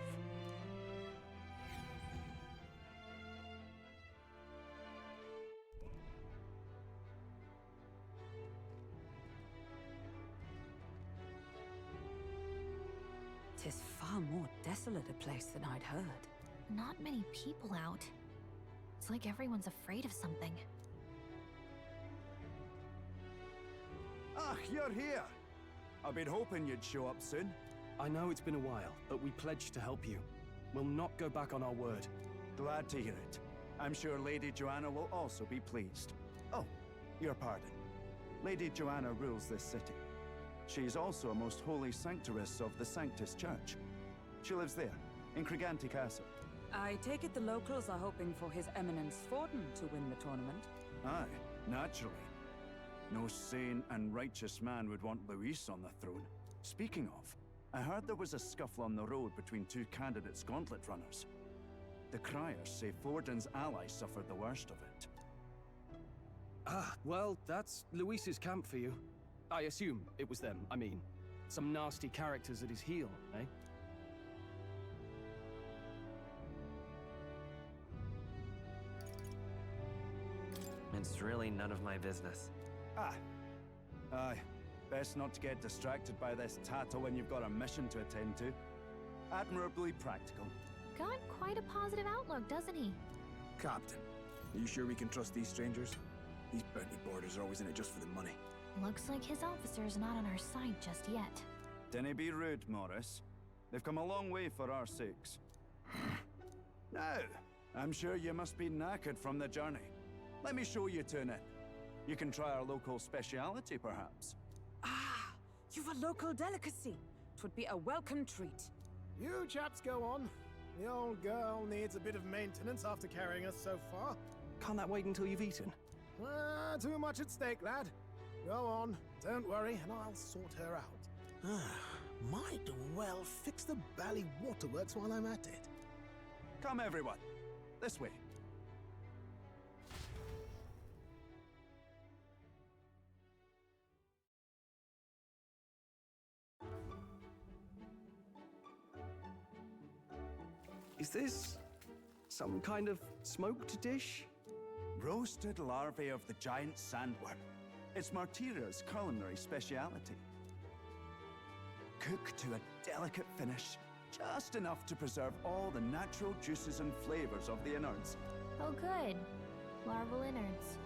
Tis far more desolate a place than I'd heard. Not many people out. It's like everyone's afraid of something. Ah, you're here! I've been hoping you'd show up soon. I know it's been a while, but we pledged to help you. We'll not go back on our word. Glad to hear it. I'm sure Lady Joanna will also be pleased. Oh, your pardon. Lady Joanna rules this city. She's also a most holy sanctoress of the Sanctus Church. She lives there, in Criganti Castle. I take it the locals are hoping for His Eminence Forden to win the tournament. Aye, naturally. No sane and righteous man would want Luis on the throne. Speaking of, I heard there was a scuffle on the road between two candidates' gauntlet runners. The criers say Forden's allies suffered the worst of it. Ah, well, that's Luis's camp for you. I assume it was them, I mean. Some nasty characters at his heel, eh? It's really none of my business. Ah. Aye. Best not to get distracted by this tattle when you've got a mission to attend to. Admirably practical. Got quite a positive outlook, doesn't he? Captain, are you sure we can trust these strangers? These bounty boarders are always in it just for the money. Looks like his officer's not on our side just yet. Dinna be rude, Morris. They've come a long way for our sakes. Now, I'm sure you must be knackered from the journey. Let me show you to an inn. You can try our local speciality, perhaps. Ah, you've a local delicacy. 'Twould be a welcome treat. You chaps go on. The old girl needs a bit of maintenance after carrying us so far. Can't that wait until you've eaten? Too much at stake, lad. Go on, don't worry, and I'll sort her out. Might well fix the bally waterworks while I'm at it. Come, everyone. This way. Is this some kind of smoked dish? Roasted larvae of the giant sandworm. It's Martira's culinary speciality. Cooked to a delicate finish, just enough to preserve all the natural juices and flavors of the innards. Oh good. Larval innards.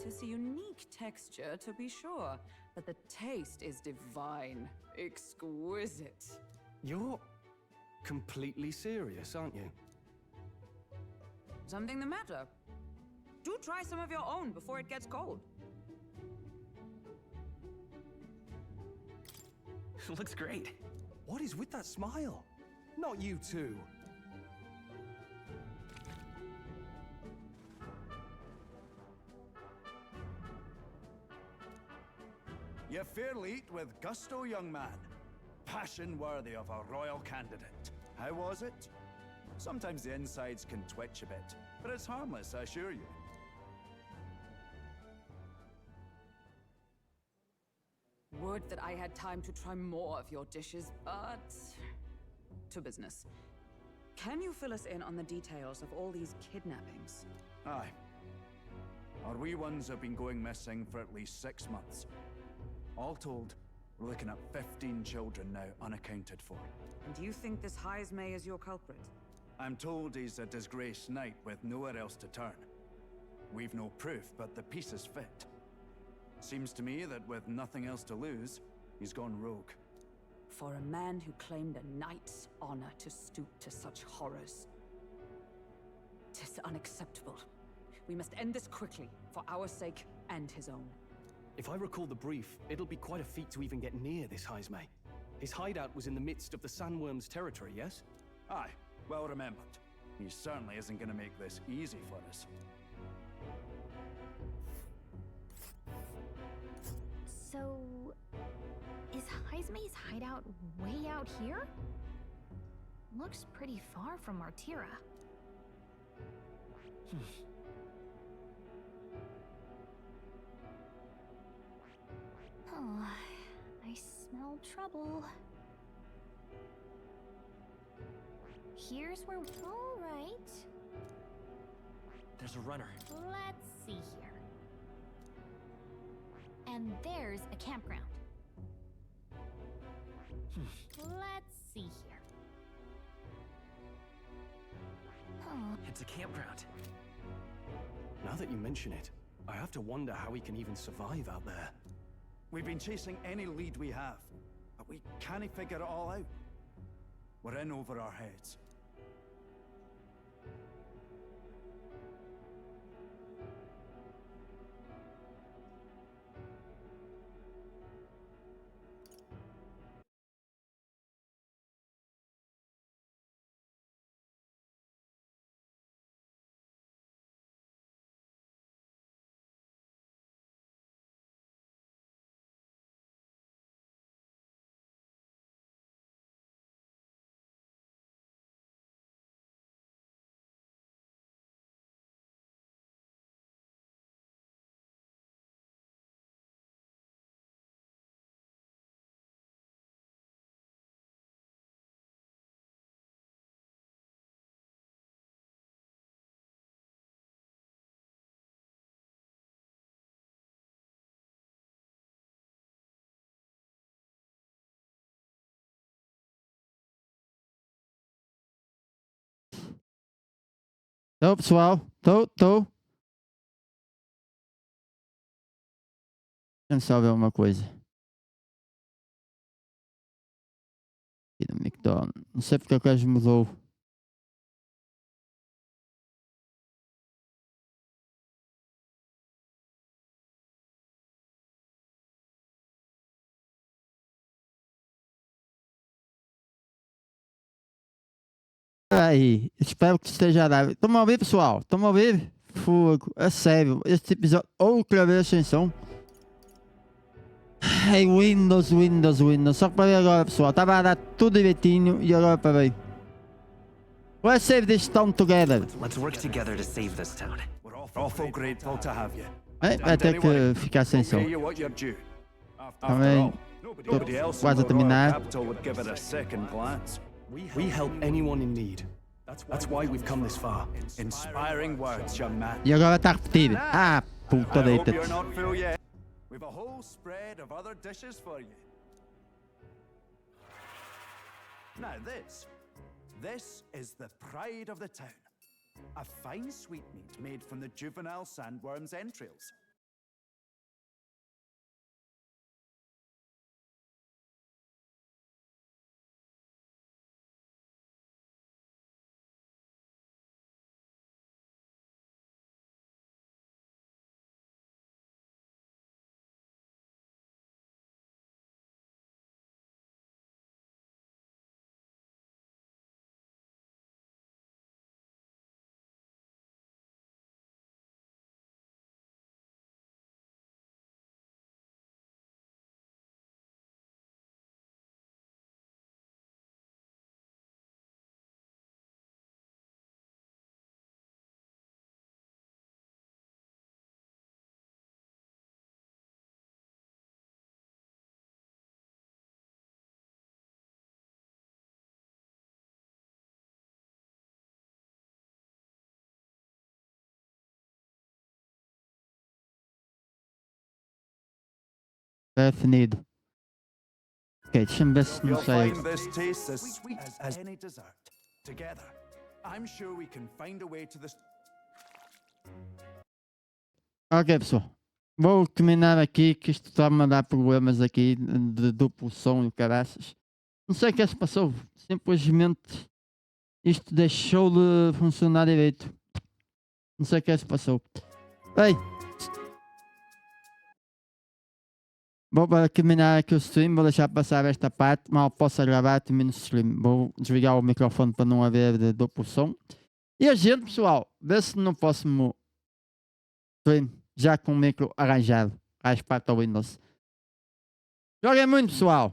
Tis a unique texture, to be sure, but the taste is divine. Exquisite. You're completely serious, aren't you? Something the matter? Do try some of your own before it gets cold. Looks great. What is with that smile? Not you two. You fairly eat with gusto, young man. Passion worthy of a royal candidate. How was it? Sometimes the insides can twitch a bit, but it's harmless, I assure you. Would that I had time to try more of your dishes, but... to business. Can you fill us in on the details of all these kidnappings? Aye. Our wee ones have been going missing for at least 6 months. All told, we're looking at 15 children now unaccounted for. And do you think this Heismay is your culprit? I'm told he's a disgraced knight with nowhere else to turn. We've no proof, but the pieces fit. Seems to me that with nothing else to lose, he's gone rogue. For a man who claimed a knight's honor to stoop to such horrors. 'Tis unacceptable. We must end this quickly, for our sake and his own. If I recall the brief, it'll be quite a feat to even get near this Heismay. His hideout was in the midst of the Sandworm's territory, yes? Aye, well remembered. He certainly isn't going to make this easy for us. So, is Heisme's hideout way out here? Looks pretty far from Martira. Oh, I smell trouble. Here's where... All right. There's a runner. Let's see here. And there's a campground. Let's see here. It's a campground. Now that you mention it, I have to wonder how we can even survive out there. We've been chasing any lead we have, but we can't figure it all out. We're in over our heads. Tô, pessoal. Tô. Deixa eu só ver uma coisa. Aqui no McDonald's. Não sei porque a coisa mudou. Aí, espero que esteja a dar. Estão a ouvir, pessoal? Estão a ouvir? Fogo, é sério. Este episódio. Outra vez sem som. Ai, Windows. Só que para ver agora, pessoal. Estava a dar tudo direitinho e agora para ver. Let's save this town together. Let's work together to save this town. We're awful grateful to have you. Vai ter que ficar sem som. Também. Estou quase a terminar. We help anyone in need. That's why we've come this far. Inspiring words, young man. E agora está a repetir. Ah, puta deita. You're not full yet. We've a whole spread of other dishes for you. Now this is the pride of the town. A fine sweetmeat made from the juvenile sandworm's entrails. Definido. Ok, deixa-me ver se não sei. This tastes as sweet as any dessert. Together, I'm sure we can find a way to this. Ok, pessoal. Vou terminar aqui, que isto está-me a dar problemas aqui de duplo som e caraças. Não sei o que se passou. Simplesmente isto deixou de funcionar direito. Não sei o que se passou. Ei! Vou terminar aqui o stream, vou deixar passar esta parte, mal possa gravar, termino o stream. Vou desligar o microfone para não haver de duplo som. E a gente, pessoal, vê se no próximo stream, já com o micro arranjado, às partes ao Windows. Joguem muito, pessoal.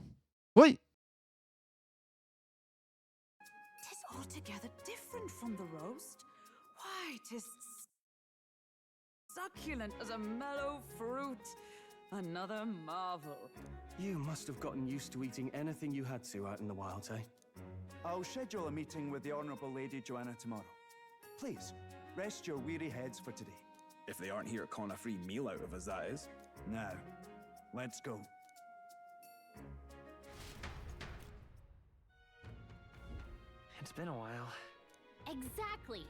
Fui. Tis altogether different from the roast. Why, tis succulent as a mellow fruit. Another marvel. You must have gotten used to eating anything you had to out in the wilds, eh? I'll schedule a meeting with the Honourable Lady Joanna tomorrow. Please, rest your weary heads for today. If they aren't here to con a free meal out of us, that is. Now, let's go. It's been a while. Exactly.